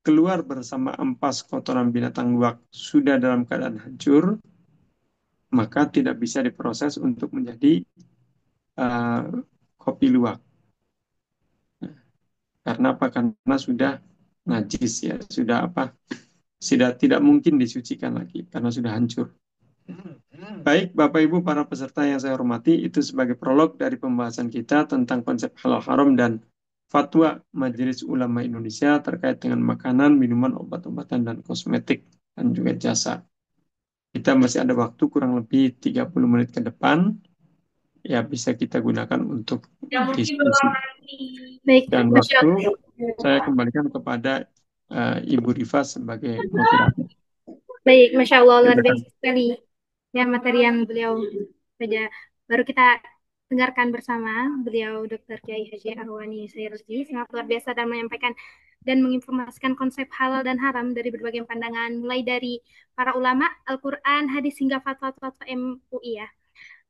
Speaker 1: keluar bersama ampas kotoran binatang luwak sudah dalam keadaan hancur, maka tidak bisa diproses untuk menjadi uh, kopi luwak. Karena apa? Karena sudah najis ya, sudah apa? Sudah tidak mungkin disucikan lagi karena sudah hancur. Baik, Bapak Ibu para peserta yang saya hormati, itu sebagai prolog dari pembahasan kita tentang konsep halal haram dan fatwa Majelis Ulama Indonesia terkait dengan makanan, minuman, obat-obatan, dan kosmetik, dan juga jasa. Kita masih ada waktu kurang lebih 30 menit ke depan, ya bisa kita gunakan untuk diskusi.
Speaker 2: Baik,
Speaker 1: Dan
Speaker 2: Masya
Speaker 1: waktu
Speaker 2: Allah.
Speaker 1: saya kembalikan kepada Ibu Rifa sebagai moderator.
Speaker 2: Baik, Masya Allah, luar
Speaker 1: Silakan.
Speaker 2: biasa sekali ya materi yang beliau saja. Baru kita dengarkan bersama beliau Dr. Kiai Haji Arwani Sayyidzi, sangat luar biasa dan menyampaikan dan menginformasikan konsep halal dan haram dari berbagai pandangan, mulai dari para ulama, Al-Quran, hadis, hingga fatwa-fatwa MUI ya.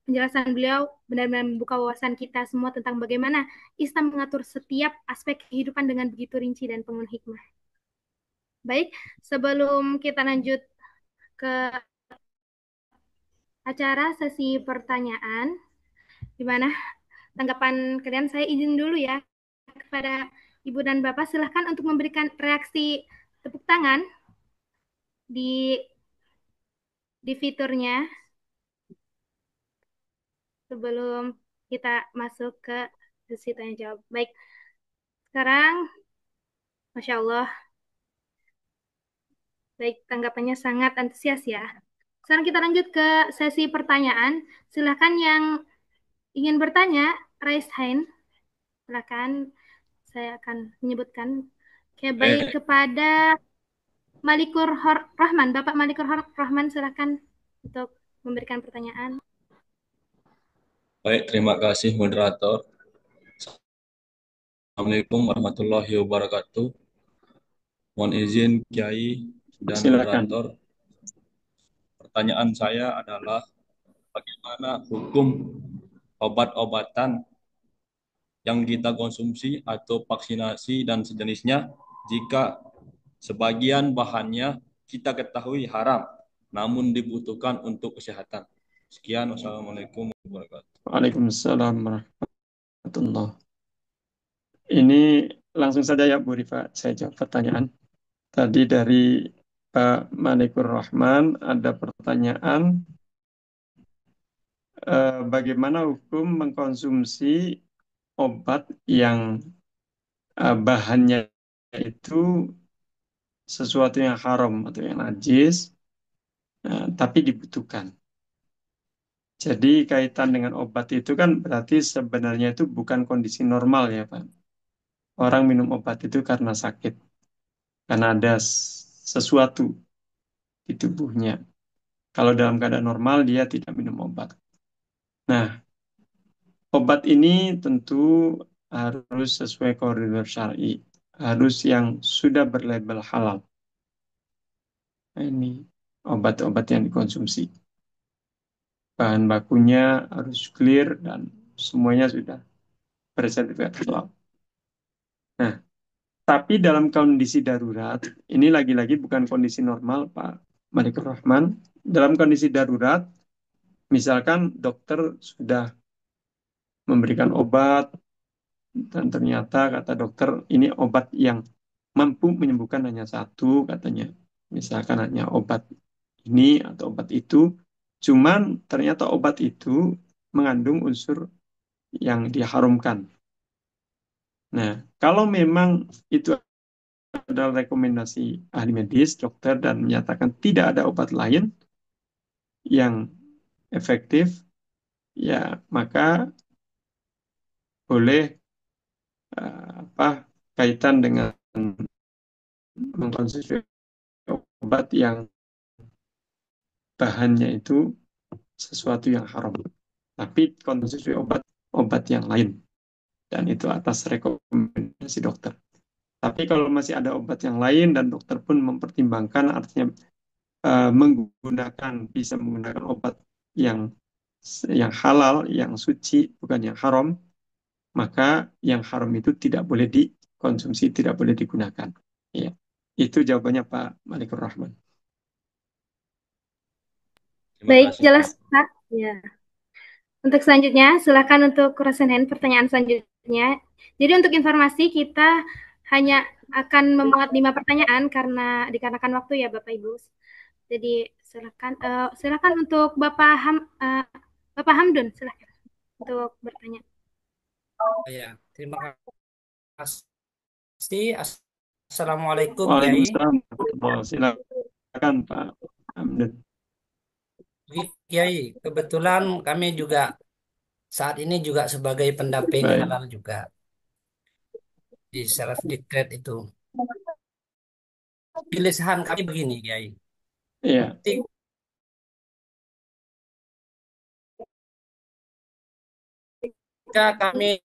Speaker 2: Penjelasan beliau benar-benar membuka wawasan kita semua tentang bagaimana Islam mengatur setiap aspek kehidupan dengan begitu rinci dan penuh hikmah. Baik, sebelum kita lanjut ke acara sesi pertanyaan, gimana tanggapan kalian? Saya izin dulu ya kepada Ibu dan Bapak, silahkan untuk memberikan reaksi tepuk tangan di fiturnya sebelum kita masuk ke sesi tanya jawab. Baik, sekarang Masya Allah, baik, tanggapannya sangat antusias ya. Sekarang kita lanjut ke sesi pertanyaan. Silahkan yang ingin bertanya, raise hand. Silahkan, saya akan menyebutkan. Oke, baik,
Speaker 3: Baik,
Speaker 2: kepada Malikur Rahman. Bapak Malikur Rahman, silahkan untuk memberikan pertanyaan.
Speaker 3: baik, terima kasih moderator. Assalamualaikum warahmatullahi wabarakatuh. Mohon izin Kiai dan
Speaker 1: Silakan.
Speaker 3: moderator. Pertanyaan saya adalah bagaimana hukum obat-obatan yang kita konsumsi atau vaksinasi dan sejenisnya jika sebagian bahannya kita ketahui haram, namun dibutuhkan untuk kesehatan. Sekian, wassalamualaikum warahmatullahi wabarakatuh.
Speaker 1: Waalaikumsalam warahmatullahi. Ini langsung saja ya Bu Rifa, saya jawab pertanyaan. Tadi dari Pak Manikur Rahman ada pertanyaan, bagaimana hukum mengkonsumsi obat yang bahannya itu sesuatu yang haram atau yang najis, tapi dibutuhkan. Jadi kaitan dengan obat itu kan berarti sebenarnya itu bukan kondisi normal ya Pak. Orang minum obat itu karena sakit, karena ada sesuatu di tubuhnya. Kalau dalam keadaan normal dia tidak minum obat. Nah, obat ini tentu harus sesuai koridor syar'i, harus yang sudah berlabel halal. Nah, ini obat-obat yang dikonsumsi. Bahan bakunya harus clear dan semuanya sudah bersertifikat halal. Nah, tapi dalam kondisi darurat, ini lagi-lagi bukan kondisi normal, Pak Malikur Rahman. Dalam kondisi darurat, misalkan dokter sudah memberikan obat, dan ternyata kata dokter ini obat yang mampu menyembuhkan hanya satu katanya. Misalkan hanya obat ini atau obat itu. Cuman ternyata obat itu mengandung unsur yang diharamkan. Nah, kalau memang itu adalah rekomendasi ahli medis, dokter, dan menyatakan tidak ada obat lain yang efektif, ya maka boleh apa kaitan dengan mengkonsumsi obat yang bahannya itu sesuatu yang haram. Tapi konsumsi obat yang lain dan itu atas rekomendasi dokter. Tapi kalau masih ada obat yang lain dan dokter pun mempertimbangkan, artinya bisa menggunakan obat yang halal, yang suci, bukan yang haram, maka yang haram itu tidak boleh dikonsumsi, tidak boleh digunakan. Ya. Itu jawabannya Pak Malikur Rahman.
Speaker 3: Terima
Speaker 2: Baik,
Speaker 3: kasih.
Speaker 2: jelas Pak. Ya. Untuk selanjutnya, silakan untuk raise hand pertanyaan selanjutnya. Jadi untuk informasi kita hanya akan memuat 5 pertanyaan karena dikarenakan waktu ya Bapak Ibu. Jadi silakan untuk Bapak Hamdun silakan untuk bertanya.
Speaker 4: Ya, terima kasih. Assalamualaikum, Kiai.
Speaker 1: Waalaikumsalam warahmatullahi wabarakatuh. Silakan Pak Hamdan.
Speaker 4: Kiai, kebetulan kami juga saat ini juga sebagai pendamping
Speaker 1: Baik.
Speaker 4: halal juga di self decree itu. Pilihan kami begini, Kiai.
Speaker 1: Iya,
Speaker 4: Ketika kami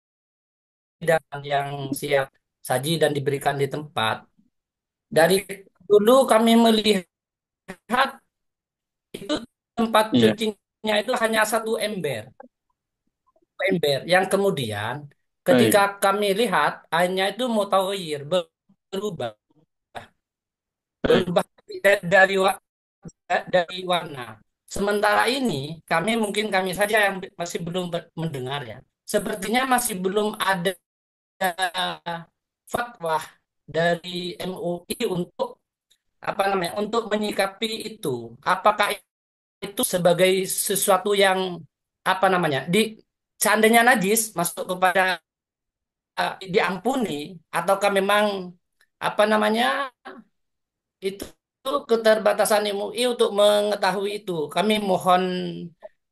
Speaker 4: dan yang siap saji dan diberikan di tempat, dari dulu kami melihat itu tempat
Speaker 1: iya,
Speaker 4: cucinya itu hanya satu ember, yang kemudian ketika
Speaker 1: baik,
Speaker 4: kami lihat airnya itu mutawir, berubah
Speaker 1: baik,
Speaker 4: berubah dari dari warna. Sementara ini kami saja yang masih belum mendengar ya. Sepertinya masih belum ada fatwa dari MUI untuk apa namanya untuk menyikapi itu. Apakah itu sebagai sesuatu yang apa namanya seandainya najis masuk kepada diampuni ataukah memang apa namanya itu keterbatasan MUI untuk mengetahui itu. Kami mohon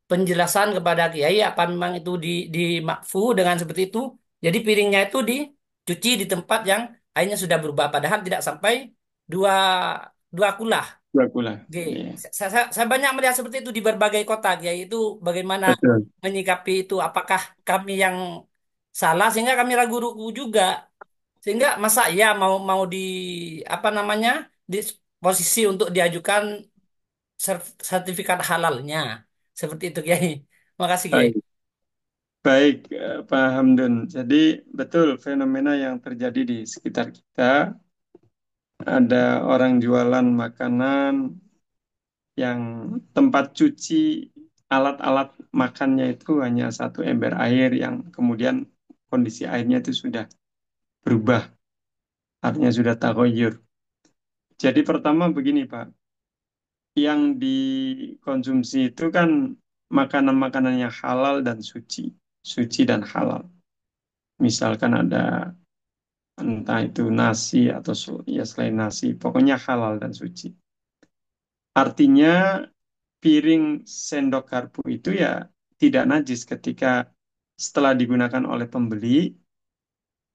Speaker 4: penjelasan kepada Kiai apa memang itu dimakfu dengan seperti itu. Jadi piringnya itu dicuci di tempat yang airnya sudah berubah padahal tidak sampai dua dua kulah.
Speaker 1: bakulah.
Speaker 4: Oke.
Speaker 1: Iya,
Speaker 4: Saya banyak melihat seperti itu di berbagai kota, Kiai. Itu bagaimana
Speaker 1: betul.
Speaker 4: menyikapi itu? Apakah kami yang salah sehingga kami ragu-ragu juga? Sehingga masa ya mau mau di apa namanya di posisi untuk diajukan sertifikat halalnya seperti itu, Kiai. Makasih, Kiai.
Speaker 1: Baik, baik, Pak Hamdun. Jadi betul fenomena yang terjadi di sekitar kita, ada orang jualan makanan yang tempat cuci alat-alat makannya itu hanya satu ember air yang kemudian kondisi airnya itu sudah berubah, artinya sudah tagoyur. Jadi pertama begini Pak, yang dikonsumsi itu kan makanan-makanan yang halal dan suci, suci dan halal. Misalkan ada entah itu nasi atau ya selain nasi, pokoknya halal dan suci. Artinya piring sendok garpu itu ya tidak najis ketika setelah digunakan oleh pembeli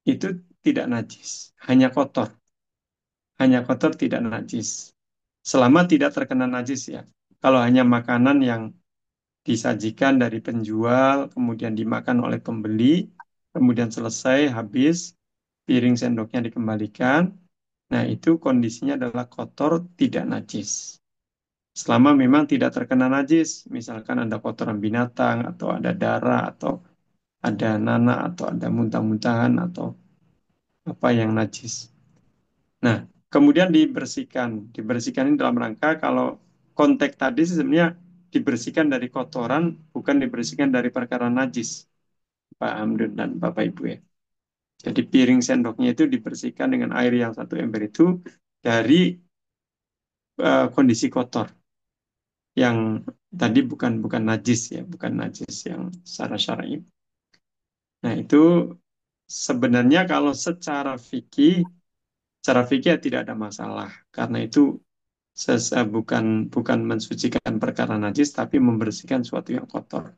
Speaker 1: itu tidak najis, hanya kotor tidak najis. Selama tidak terkena najis ya. Kalau hanya makanan yang disajikan dari penjual, kemudian dimakan oleh pembeli, kemudian selesai, habis, piring sendoknya dikembalikan. Nah, itu kondisinya adalah kotor, tidak najis. Selama memang tidak terkena najis, misalkan ada kotoran binatang, atau ada darah, atau ada nanah, atau ada muntah-muntahan, atau apa yang najis. Nah, kemudian dibersihkan. Dibersihkan ini dalam rangka kalau konteks tadi sebenarnya dibersihkan dari kotoran, bukan dibersihkan dari perkara najis. Pak Hamdun dan Bapak Ibu ya. Jadi piring sendoknya itu dibersihkan dengan air yang satu ember itu dari kondisi kotor yang tadi bukan bukan najis ya, bukan najis yang secara syar'i. Nah, itu sebenarnya kalau secara fikih ya tidak ada masalah karena itu bukan bukan mensucikan perkara najis tapi membersihkan suatu yang kotor,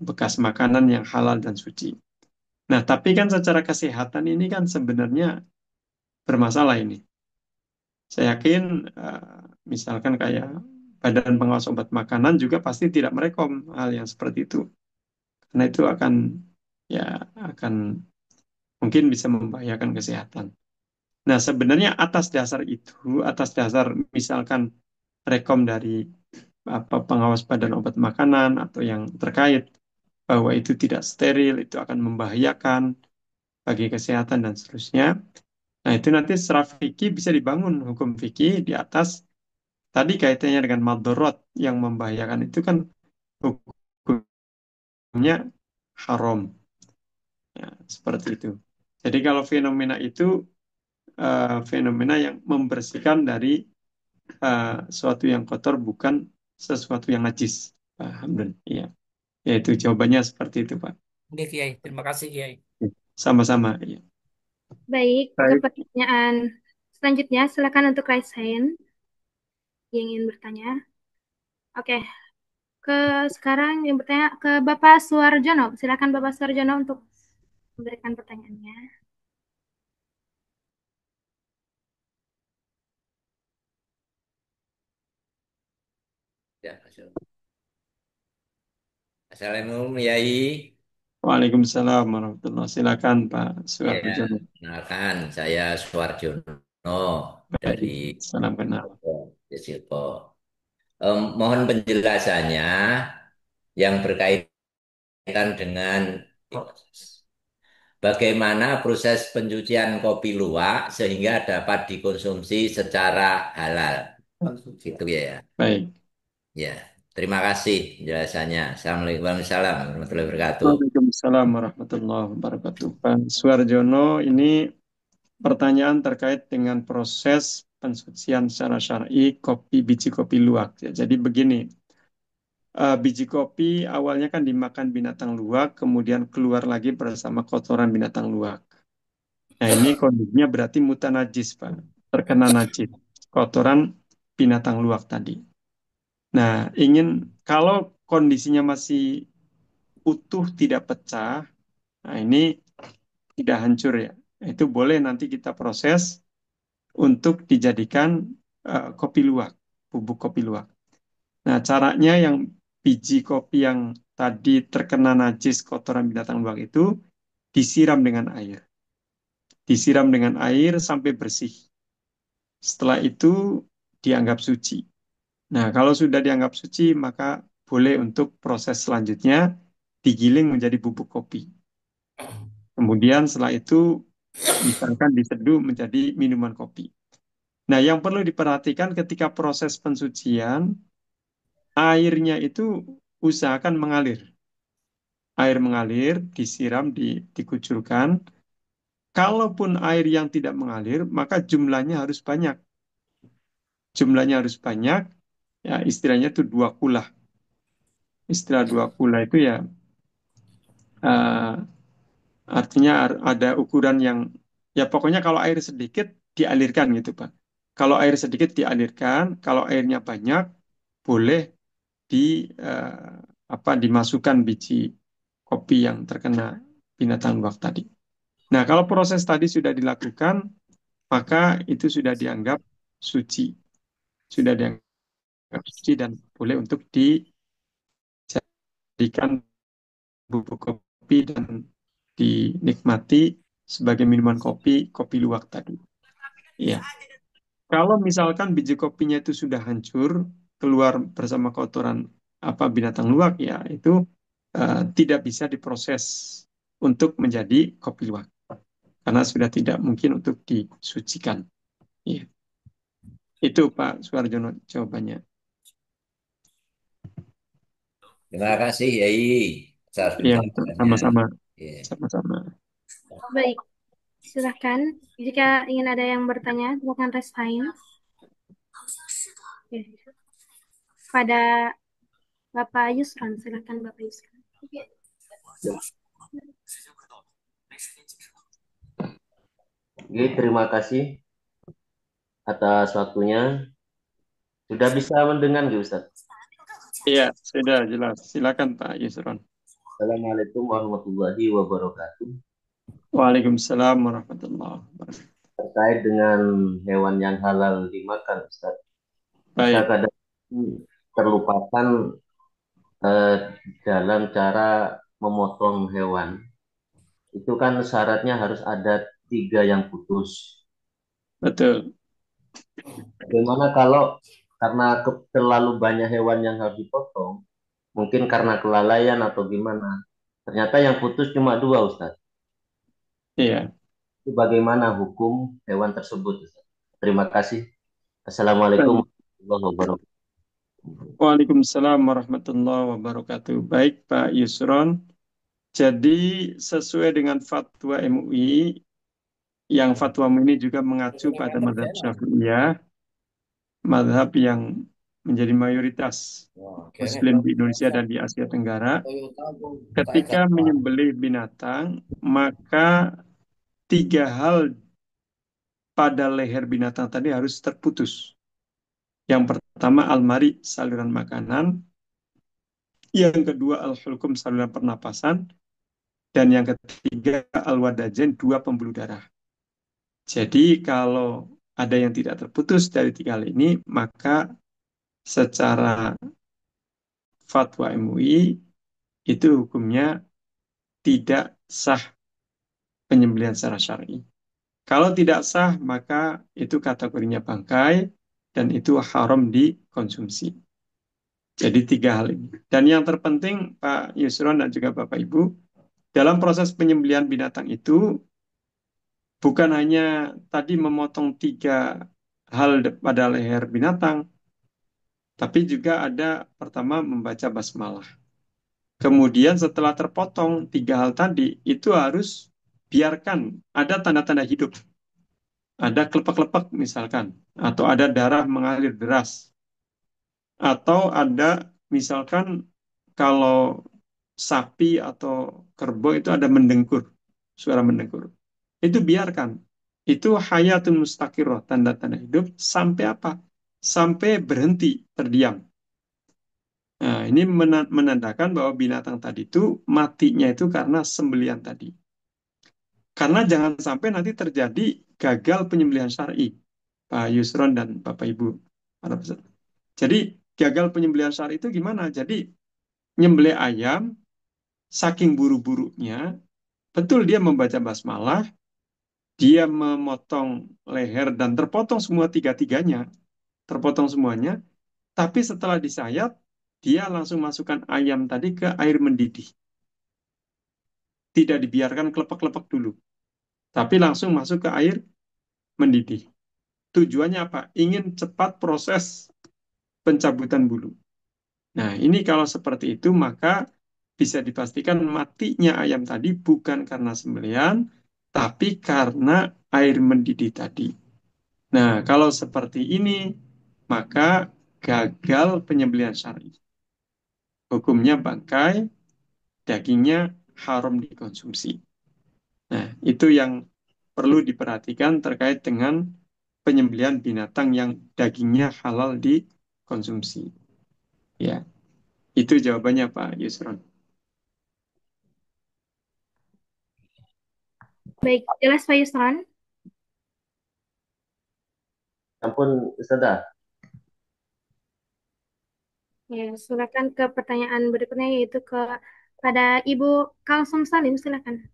Speaker 1: bekas makanan yang halal dan suci. Nah, tapi kan secara kesehatan ini kan sebenarnya bermasalah ini. Saya yakin misalkan kayak Badan Pengawas Obat Makanan juga pasti tidak merekom hal yang seperti itu. Karena itu akan ya akan mungkin bisa membahayakan kesehatan. Nah, sebenarnya atas dasar itu, atas dasar misalkan rekom dari apa pengawas Badan Obat Makanan atau yang terkait bahwa itu tidak steril, itu akan membahayakan bagi kesehatan dan seterusnya. Nah, itu nanti secara fikih bisa dibangun hukum fikih di atas tadi kaitannya dengan madorot yang membahayakan itu kan hukumnya haram. Ya, seperti itu. Jadi kalau fenomena itu fenomena yang membersihkan dari suatu yang kotor, bukan sesuatu yang najis. Alhamdulillah. Iya. Yaitu jawabannya seperti itu, Pak.
Speaker 4: Oke, Kiai. Terima kasih, Kiai.
Speaker 1: Sama-sama. Iya.
Speaker 2: Baik, ke
Speaker 1: Baik.
Speaker 2: pertanyaan selanjutnya, silakan untuk raise hand yang ingin bertanya. Oke, sekarang yang bertanya ke Bapak Suarjono. Silakan Bapak Suarjono untuk memberikan pertanyaannya.
Speaker 5: Ya, Assalamualaikum, Yai.
Speaker 1: Waalaikumsalam warahmatullahi. Silakan Pak
Speaker 5: Ya,
Speaker 1: Suarjono.
Speaker 5: kenalkan saya Suwarjono dari
Speaker 1: Baik. Salam kenal.
Speaker 5: Silpo. Mohon penjelasannya yang berkaitan dengan bagaimana proses pencucian kopi luwak sehingga dapat dikonsumsi secara halal. Gitu ya.
Speaker 1: Baik.
Speaker 5: Ya, terima kasih penjelasannya. Assalamualaikum warahmatullahi wabarakatuh.
Speaker 1: Waalaikumsalam warahmatullahi wabarakatuh. Pak Suarjono, ini pertanyaan terkait dengan proses pensucian secara syar'i biji kopi luwak. Ya, jadi begini, biji kopi awalnya kan dimakan binatang luwak, kemudian keluar lagi bersama kotoran binatang luwak. Nah, ini kondisinya berarti mutanajis, Pak. Terkena najis, kotoran binatang luwak tadi. Nah, kalau kondisinya masih utuh, tidak pecah, nah ini tidak hancur ya. Itu boleh nanti kita proses untuk dijadikan kopi luwak, bubuk kopi luwak. Nah, caranya yang biji kopi yang tadi terkena najis kotoran binatang luwak itu disiram dengan air. Disiram dengan air sampai bersih. Setelah itu dianggap suci. Nah, kalau sudah dianggap suci, maka boleh untuk proses selanjutnya digiling menjadi bubuk kopi. Kemudian setelah itu misalkan diseduh menjadi minuman kopi. Nah, yang perlu diperhatikan ketika proses pensucian, airnya itu usahakan mengalir. Air mengalir, disiram, dikucurkan. Kalaupun air yang tidak mengalir, maka jumlahnya harus banyak. Jumlahnya harus banyak, ya istilahnya itu dua kulah. Istilah dua kulah itu ya eh, artinya ada ukuran yang, ya pokoknya kalau air sedikit dialirkan gitu Pak. Kalau air sedikit dialirkan, kalau airnya banyak boleh di dimasukkan biji kopi yang terkena binatang luwak tadi. Nah, kalau proses tadi sudah dilakukan, maka itu sudah dianggap suci, sudah dianggap suci dan boleh untuk dijadikan bubuk kopi dan dinikmati sebagai minuman kopi, kopi luwak tadi. Iya. Kalau misalkan biji kopinya itu sudah hancur, keluar bersama kotoran binatang luwak, ya itu tidak bisa diproses untuk menjadi kopi luwak karena sudah tidak mungkin untuk disucikan. Iya. Itu Pak Suarjono jawabannya.
Speaker 5: Terima kasih, Yai, atas
Speaker 1: Iya,
Speaker 5: penjelasannya.
Speaker 1: sama-sama.
Speaker 5: Ya.
Speaker 1: Sama-sama.
Speaker 2: Baik, silakan. Jika ingin ada yang bertanya, silakan raise hand. Oke. Pada Bapak Yusron, silakan Bapak Yusron.
Speaker 6: Oke, terima kasih atas waktunya. Sudah bisa mendengar nggak Ustaz?
Speaker 1: Iya, sudah jelas. Silakan Pak Yusron.
Speaker 6: Assalamualaikum warahmatullahi wabarakatuh.
Speaker 1: Waalaikumsalam warahmatullahi wabarakatuh.
Speaker 6: Terkait dengan hewan yang halal dimakan, Ustaz. Kita
Speaker 1: Baik,
Speaker 6: kadang terlupakan dalam cara memotong hewan. Itu kan syaratnya harus ada 3 yang putus.
Speaker 1: betul.
Speaker 6: Bagaimana kalau karena terlalu banyak hewan yang harus dipotong, mungkin karena kelalaian atau gimana, ternyata yang putus cuma 2, Ustaz.
Speaker 1: Iya.
Speaker 6: Itu bagaimana hukum hewan tersebut, Ustaz? Terima kasih. Assalamualaikum
Speaker 1: Baik.
Speaker 6: warahmatullahi wabarakatuh.
Speaker 1: Waalaikumsalam warahmatullahi wabarakatuh. Baik Pak Yusron. Jadi sesuai dengan fatwa MUI, Yang fatwa ini juga mengacu pada mazhab Syafi'iyah, mazhab yang menjadi mayoritas Muslim di Indonesia dan di Asia Tenggara. Ketika menyembelih binatang, maka tiga hal pada leher binatang tadi harus terputus. Yang pertama almari, saluran makanan. Yang kedua al-hulkum, saluran pernapasan. Dan yang ketiga al-wadajen, dua pembuluh darah. Jadi kalau ada yang tidak terputus dari tiga hal ini, maka secara fatwa MUI itu hukumnya tidak sah penyembelihan secara syar'i. Kalau tidak sah, maka itu kategorinya bangkai dan itu haram dikonsumsi. Jadi tiga hal ini. Dan yang terpenting Pak Yusron dan juga Bapak Ibu, dalam proses penyembelihan binatang itu bukan hanya tadi memotong tiga hal pada leher binatang, tapi juga ada pertama membaca basmalah. Kemudian setelah terpotong tiga hal tadi, itu harus biarkan ada tanda-tanda hidup. Ada kelepek-kelepek misalkan, atau ada darah mengalir deras, atau ada misalkan kalau sapi atau kerbau itu ada mendengkur, suara mendengkur. Itu biarkan. Itu hayatun mustaqirroh, tanda-tanda hidup sampai apa? Sampai berhenti, terdiam. Nah, ini menandakan bahwa binatang tadi itu matinya itu karena sembelian tadi. Karena jangan sampai nanti terjadi gagal penyembelihan syar'i, Pak Yusron dan Bapak Ibu. Para peserta. Jadi gagal penyembelihan syar'i itu gimana? Jadi nyembelih ayam, saking buru-burunya, betul dia membaca basmalah, dia memotong leher dan terpotong semua tiga-tiganya, terpotong semuanya, tapi setelah disayat, dia langsung masukkan ayam tadi ke air mendidih. Tidak dibiarkan kelepek-kelepek dulu, tapi langsung masuk ke air mendidih. Tujuannya apa? Ingin cepat proses pencabutan bulu. Nah, ini kalau seperti itu, maka bisa dipastikan matinya ayam tadi bukan karena sembelian, tapi karena air mendidih tadi. Nah, kalau seperti ini, maka gagal penyembelihan syar'i. Hukumnya bangkai, dagingnya haram dikonsumsi. Nah, itu yang perlu diperhatikan terkait dengan penyembelihan binatang yang dagingnya halal dikonsumsi. Ya, itu jawabannya Pak Yusron.
Speaker 2: Baik, jelas Pak Yusron.
Speaker 6: Ampun, Ustazah.
Speaker 2: Ya, silakan ke pertanyaan berikutnya yaitu pada Ibu Kalsum Salim, silakan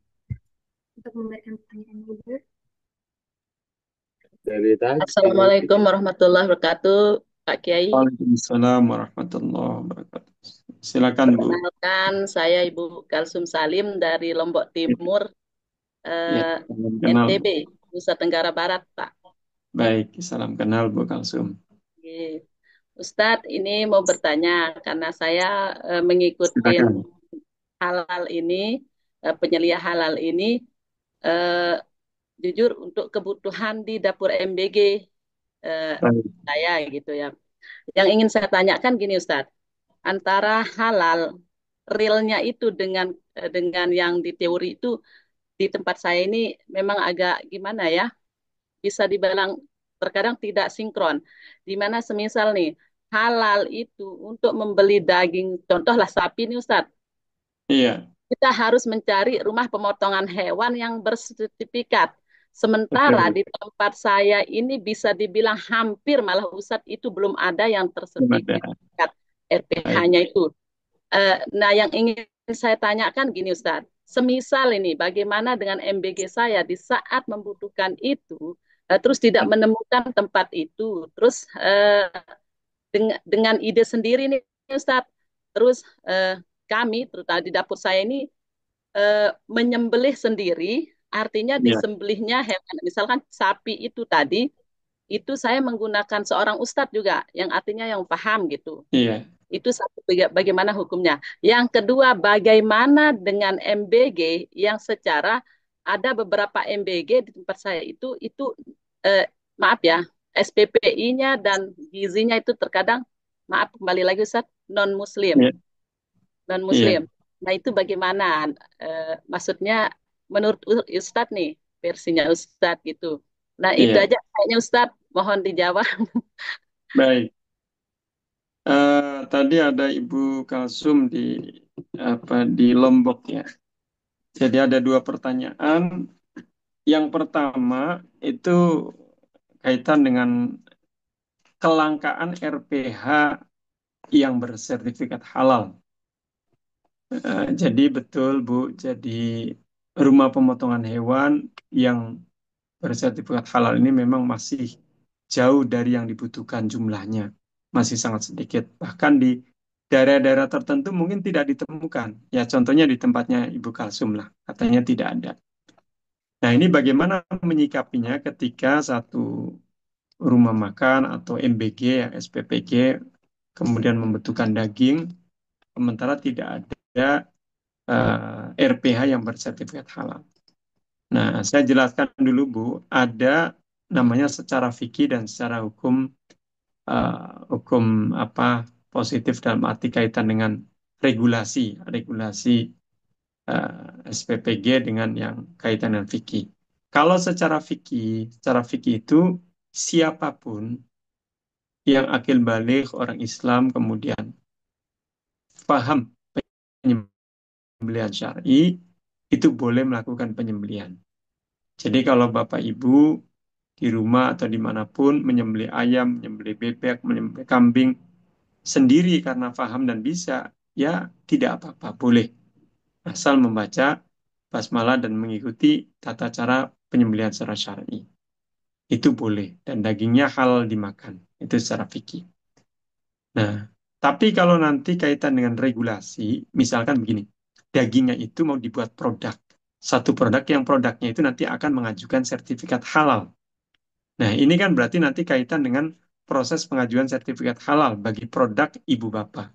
Speaker 2: untuk memberikan pertanyaan Ibu.
Speaker 1: Dari tadi.
Speaker 7: Assalamualaikum warahmatullahi wabarakatuh, Pak Kiai.
Speaker 1: Waalaikumsalam warahmatullahi wabarakatuh. Silakan Bu.
Speaker 7: Perkenalkan, saya Ibu Kalsum Salim dari Lombok Timur,
Speaker 1: Ya, salam kenal.
Speaker 7: NTB, Nusa Tenggara Barat, Pak.
Speaker 1: Baik, salam kenal Bu Kalsum.
Speaker 7: Oke. Ustadz, ini mau bertanya karena saya mengikuti
Speaker 1: Silakan.
Speaker 7: halal ini, penyeliah halal ini, eh, jujur untuk kebutuhan di dapur MBG
Speaker 1: Baik.
Speaker 7: saya gitu ya. Yang ingin saya tanyakan gini Ustadz, antara halal realnya itu dengan yang di teori itu di tempat saya ini memang agak gimana ya, bisa dibilang terkadang tidak sinkron. Di mana semisal nih halal itu untuk membeli daging, contohlah sapi nih Ustadz,
Speaker 1: Iya,
Speaker 7: kita harus mencari rumah pemotongan hewan yang bersertifikat. Sementara
Speaker 1: betul.
Speaker 7: di tempat saya ini bisa dibilang hampir malah Ustadz itu belum ada yang
Speaker 1: Belum ada.
Speaker 7: tersertifikat
Speaker 1: Baik.
Speaker 7: RPH-nya itu. Nah, yang ingin saya tanyakan gini Ustadz, semisal ini bagaimana dengan MBG saya di saat membutuhkan itu, terus tidak menemukan tempat itu, terus dengan ide sendiri nih Ustadz, terus kami terutama di dapur saya ini menyembelih sendiri, artinya
Speaker 1: Iya,
Speaker 7: disembelihnya hewan, misalkan sapi itu tadi, itu saya menggunakan seorang ustadz juga, yang artinya yang paham gitu.
Speaker 1: iya.
Speaker 7: Itu satu, bagaimana hukumnya. Yang kedua, bagaimana dengan MBG yang secara ada beberapa MBG di tempat saya itu eh, maaf ya, SPPI-nya dan gizinya itu terkadang, maaf kembali lagi Ustaz, non Muslim,
Speaker 1: Iya,
Speaker 7: non
Speaker 1: iya,
Speaker 7: Muslim. Nah, itu bagaimana? Maksudnya menurut Ustadz nih, versinya Ustadz gitu. Nah, itu
Speaker 1: iya.
Speaker 7: aja kayaknya Ustadz, mohon dijawab.
Speaker 1: Baik. Tadi ada Ibu Kalsum di Lombok ya. Jadi ada dua pertanyaan. Yang pertama itu kaitan dengan kelangkaan RPH yang bersertifikat halal. Jadi betul Bu, jadi rumah pemotongan hewan yang bersertifikat halal ini memang masih jauh dari yang dibutuhkan jumlahnya. Masih sangat sedikit. Bahkan di daerah-daerah tertentu mungkin tidak ditemukan. Ya contohnya di tempatnya Ibu Kalsum lah, katanya tidak ada. Nah ini bagaimana menyikapinya ketika satu rumah makan atau MBG, ya, SPPG, kemudian membutuhkan daging, sementara tidak ada RPH yang bersertifikat halal. Nah, saya jelaskan dulu Bu, ada namanya secara fikih dan secara hukum, eh, hukum apa positif dalam arti kaitan dengan regulasi, regulasi SPPG dengan yang kaitan dengan fikih. Kalau secara fikih itu siapapun yang akil balik orang Islam kemudian paham penyembelihan syar'i itu boleh melakukan penyembelihan. Jadi kalau Bapak Ibu di rumah atau dimanapun menyembelih ayam, menyembelih bebek, menyembelih kambing sendiri karena paham dan bisa, ya tidak apa-apa, boleh. Asal membaca basmalah dan mengikuti tata cara penyembelihan secara syar'i. Itu boleh. Dan dagingnya halal dimakan. Itu secara fikih. Nah, tapi kalau nanti kaitan dengan regulasi, misalkan begini, dagingnya itu mau dibuat produk. Satu produk yang produknya itu nanti akan mengajukan sertifikat halal. Nah, ini kan berarti nanti kaitan dengan proses pengajuan sertifikat halal bagi produk ibu bapak,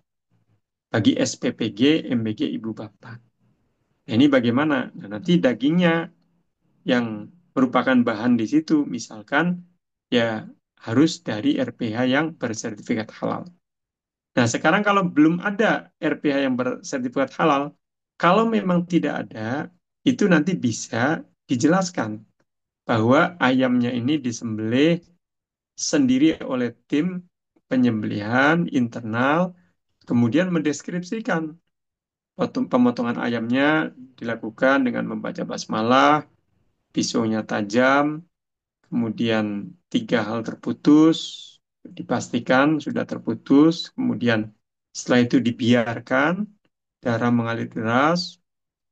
Speaker 1: bagi SPPG, MBG ibu bapak. Nah, ini bagaimana? Nah, nanti dagingnya yang merupakan bahan di situ, misalkan ya harus dari RPH yang bersertifikat halal. Nah, sekarang kalau belum ada RPH yang bersertifikat halal, kalau memang tidak ada, itu nanti bisa dijelaskan bahwa ayamnya ini disembelih sendiri oleh tim penyembelihan internal, kemudian mendeskripsikan pemotongan ayamnya dilakukan dengan membaca basmalah, pisaunya tajam, kemudian tiga hal terputus, dipastikan sudah terputus, kemudian setelah itu dibiarkan, darah mengalir deras,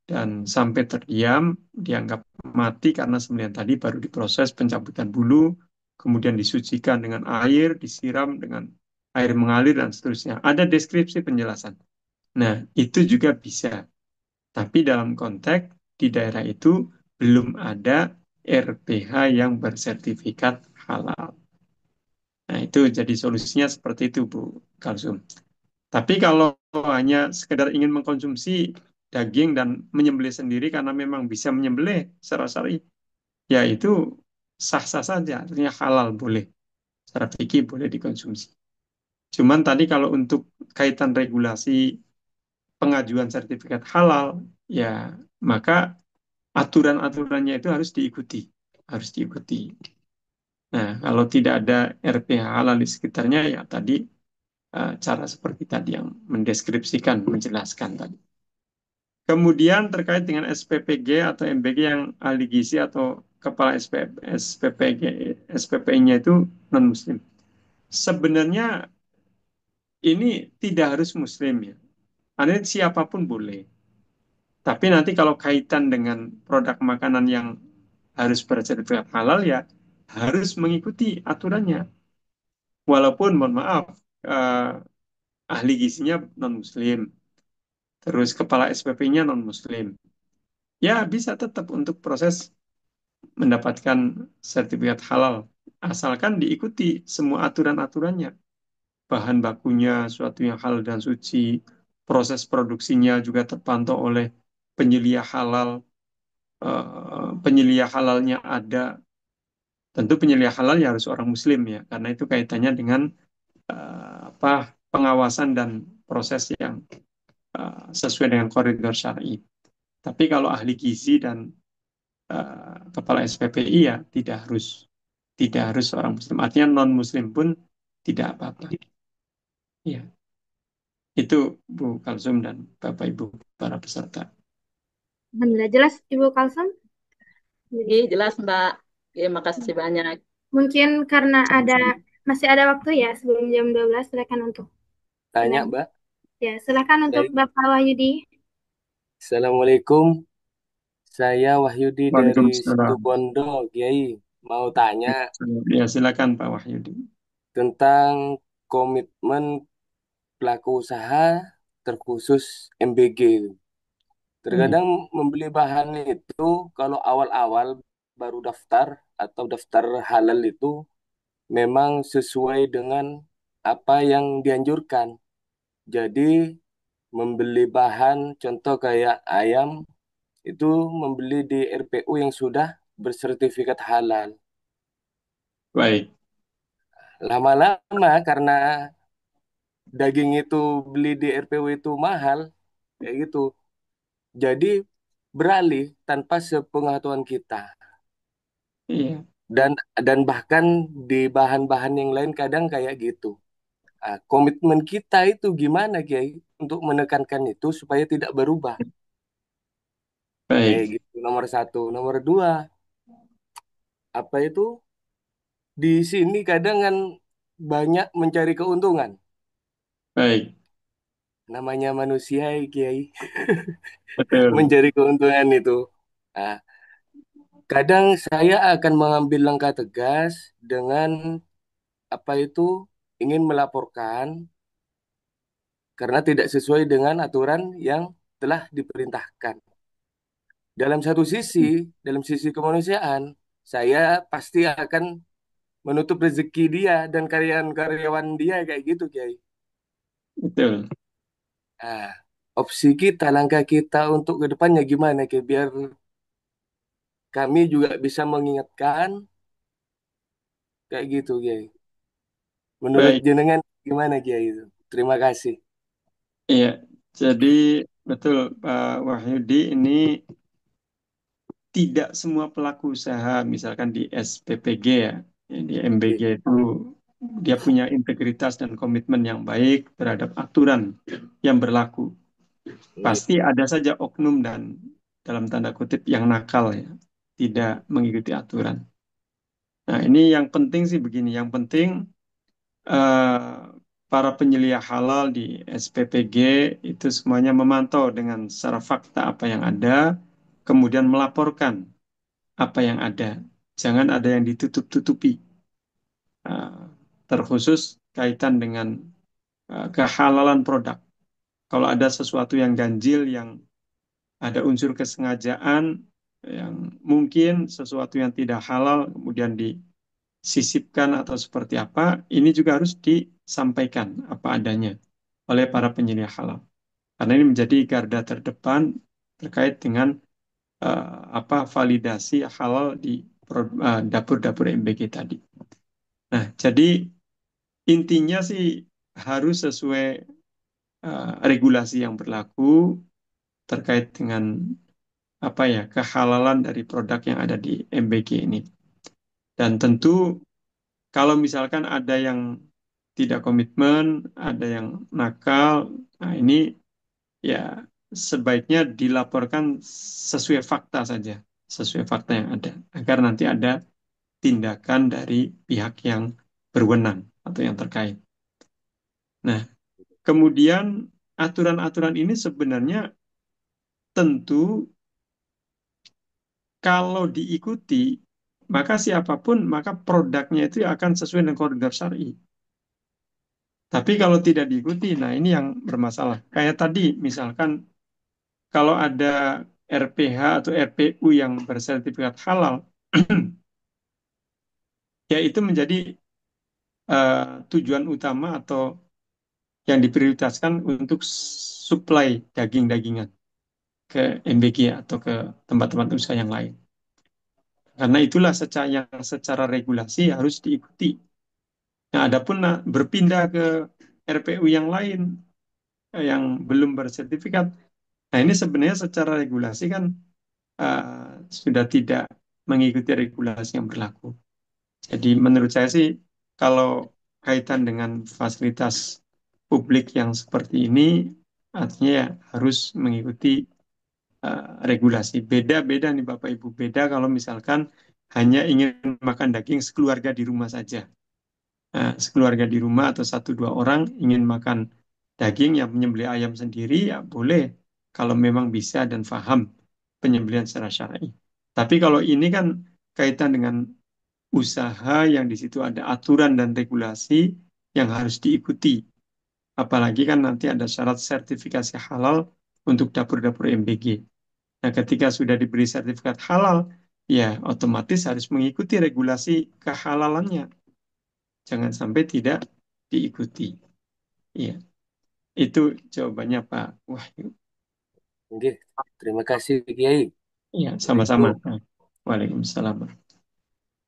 Speaker 1: dan sampai terdiam, dianggap mati karena sembelihan tadi baru diproses pencabutan bulu, kemudian disucikan dengan air, disiram dengan air mengalir, dan seterusnya. Ada deskripsi penjelasan. Nah, itu juga bisa. Tapi dalam konteks di daerah itu belum ada RPH yang bersertifikat halal. Nah, itu jadi solusinya seperti itu, Bu Kalsum. Tapi kalau hanya sekedar ingin mengkonsumsi daging dan menyembelih sendiri karena memang bisa menyembelih secara syar'i, ya itu sah-sah saja, artinya halal boleh. Secara fikih boleh dikonsumsi. Cuman tadi kalau untuk kaitan regulasi pengajuan sertifikat halal, ya maka aturan-aturannya itu harus diikuti. Harus diikuti. Nah, kalau tidak ada RPH halal di sekitarnya, ya tadi cara seperti tadi yang mendeskripsikan, menjelaskan tadi. Kemudian terkait dengan SPPG atau MBG yang ahli gizi atau kepala SPPG, SPPI-nya itu non-Muslim. Sebenarnya ini tidak harus Muslim ya. Artinya siapapun boleh. Tapi nanti kalau kaitan dengan produk makanan yang harus bersertifikat halal ya harus mengikuti aturannya. Walaupun mohon maaf ahli gizinya non-Muslim, terus kepala SPP-nya non-Muslim. Ya bisa tetap untuk proses mendapatkan sertifikat halal asalkan diikuti semua aturan-aturannya. Bahan bakunya suatu yang halal dan suci, proses produksinya juga terpantau oleh penyelia halal, penyelia halalnya ada, tentu penyelia halal ya harus orang Muslim ya, karena itu kaitannya dengan apa pengawasan dan proses yang sesuai dengan koridor syar'i. Tapi kalau ahli gizi dan kepala SPPI ya tidak harus orang Muslim. Artinya non Muslim pun tidak apa-apa. Ya, itu Bu Kalsum dan Bapak Ibu para peserta.
Speaker 2: Alhamdulillah jelas Ibu Kalsum.
Speaker 7: Oke, jelas Mbak. Oke, makasih banyak.
Speaker 2: Mungkin karena masih ada waktu ya sebelum jam 12, silakan untuk
Speaker 8: Tanya,
Speaker 2: dengan
Speaker 8: Mbak.
Speaker 2: ya silakan untuk
Speaker 8: Baik.
Speaker 2: Bapak Wahyudi.
Speaker 8: Assalamualaikum. Saya Wahyudi dari
Speaker 1: Waalaikumsalam.
Speaker 8: Situbondo, Kiai. Mau tanya
Speaker 1: Ya, silakan Pak Wahyudi.
Speaker 8: tentang komitmen pelaku usaha terkhusus MBG. Terkadang membeli bahan itu kalau awal-awal baru daftar atau daftar halal itu memang sesuai dengan apa yang dianjurkan. Jadi membeli bahan contoh kayak ayam itu membeli di RPU yang sudah bersertifikat halal.
Speaker 1: Baik,
Speaker 8: Lama-lama karena daging itu beli di RPU itu mahal, kayak gitu. Jadi beralih tanpa sepengetahuan kita.
Speaker 1: iya,
Speaker 8: Dan bahkan di bahan-bahan yang lain kadang kayak gitu. Komitmen kita itu gimana, Kiai, untuk menekankan itu supaya tidak berubah. Kayak
Speaker 1: baik,
Speaker 8: gitu, nomor satu. Nomor dua, apa itu? Di sini kadang kan banyak mencari keuntungan.
Speaker 1: baik,
Speaker 8: Namanya manusia, Kiai,
Speaker 1: betul,
Speaker 8: mencari keuntungan itu. Nah, kadang saya akan mengambil langkah tegas dengan apa itu ingin melaporkan karena tidak sesuai dengan aturan yang telah diperintahkan. Dalam sisi kemanusiaan, saya pasti akan menutup rezeki dia dan karyawan-karyawan dia kayak gitu, Kiai.
Speaker 1: betul.
Speaker 8: Nah, opsi kita, langkah kita untuk ke depannya gimana, Kiai? Biar kami juga bisa mengingatkan kayak gitu, Kiai. Menurut
Speaker 1: Baik,
Speaker 8: jenengan gimana, Kiai itu? Terima kasih.
Speaker 1: iya. Jadi betul Pak Wahyudi, ini tidak semua pelaku usaha, misalkan di SPPG ya, di MBG
Speaker 8: Oke.
Speaker 1: itu dia punya integritas dan komitmen yang baik terhadap aturan yang berlaku.
Speaker 8: Baik.
Speaker 1: Pasti ada saja oknum dan dalam tanda kutip yang nakal ya, tidak mengikuti aturan. Nah, ini yang penting sih begini, yang penting para penyelia halal di SPPG itu semuanya memantau dengan secara fakta apa yang ada, kemudian melaporkan apa yang ada. Jangan ada yang ditutup-tutupi. Uh, Terkhusus kaitan dengan kehalalan produk. Kalau ada sesuatu yang ganjil, yang ada unsur kesengajaan, yang mungkin sesuatu yang tidak halal, kemudian disisipkan atau seperti apa, ini juga harus disampaikan apa adanya oleh para penyedia halal. Karena ini menjadi garda terdepan terkait dengan apa validasi halal di dapur-dapur MBG tadi. Nah, jadi intinya sih harus sesuai regulasi yang berlaku terkait dengan apa ya kehalalan dari produk yang ada di MBG ini. Dan tentu kalau misalkan ada yang tidak komitmen, ada yang nakal, nah ini ya sebaiknya dilaporkan sesuai fakta saja, sesuai fakta yang ada, agar nanti ada tindakan dari pihak yang berwenang atau yang terkait. Nah, kemudian aturan-aturan ini sebenarnya tentu kalau diikuti, maka siapapun, maka produknya itu akan sesuai dengan koridor syar'i. Tapi kalau tidak diikuti, nah ini yang bermasalah. Kayak tadi, misalkan kalau ada RPH atau RPU yang bersertifikat halal, ya itu menjadi tujuan utama atau yang diprioritaskan untuk suplai daging-dagingan ke MBG atau ke tempat-tempat usaha yang lain. Karena itulah yang secara regulasi harus diikuti. Nah, adapun berpindah ke RPU yang lain yang belum bersertifikat, nah ini sebenarnya secara regulasi kan sudah tidak mengikuti regulasi yang berlaku. Jadi menurut saya sih kalau kaitan dengan fasilitas publik yang seperti ini, artinya ya harus mengikuti regulasi. Beda-beda nih Bapak Ibu, beda kalau misalkan hanya ingin makan daging sekeluarga di rumah saja. Nah, sekeluarga di rumah atau satu dua orang ingin makan daging yang menyembelih ayam sendiri, ya boleh kalau memang bisa dan paham penyembelihan secara syar'i. Tapi kalau ini kan kaitan dengan usaha yang di situ ada aturan dan regulasi yang harus diikuti. Apalagi kan nanti ada syarat sertifikasi halal untuk dapur-dapur MBG. Nah, ketika sudah diberi sertifikat halal, ya otomatis harus mengikuti regulasi kehalalannya. Jangan sampai tidak diikuti. Iya, itu jawabannya Pak Wahyu.
Speaker 8: Oke, terima kasih Kiai.
Speaker 1: Iya, sama-sama. Waalaikumsalam.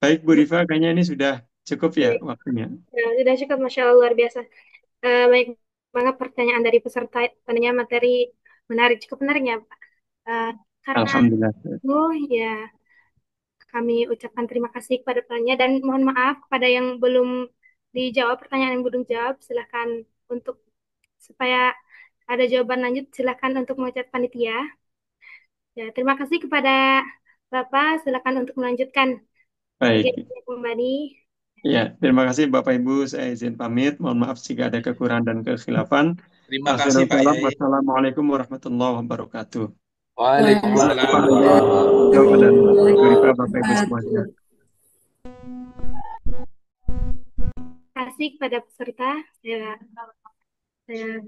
Speaker 1: Baik, Bu Rifa, kayaknya ini sudah cukup ya waktunya.
Speaker 2: Ya, sudah cukup, Masya Allah, luar biasa. Baik banget pertanyaan dari peserta, tentunya materi menarik, cukup menarik ya, Pak. Karena
Speaker 1: Alhamdulillah.
Speaker 2: itu, ya kami ucapkan terima kasih kepada penanya dan mohon maaf kepada yang belum dijawab, pertanyaan yang belum jawab, silahkan untuk supaya ada jawaban lanjut, silahkan untuk mengucap panitia. Ya, terima kasih kepada Bapak, silahkan untuk melanjutkan
Speaker 1: Baik.
Speaker 2: kegiatan kembali.
Speaker 1: Ya, terima kasih Bapak Ibu. Saya izin pamit. Mohon maaf jika ada kekurangan dan kekhilafan.
Speaker 9: Terima kasih Pak Yai.
Speaker 1: Wassalamualaikum warahmatullahi wabarakatuh.
Speaker 8: Waalaikumsalam.
Speaker 1: Bapak dan Bu Rifa, Bapak Ibu semuanya.
Speaker 2: Terima kasih kepada peserta. Saya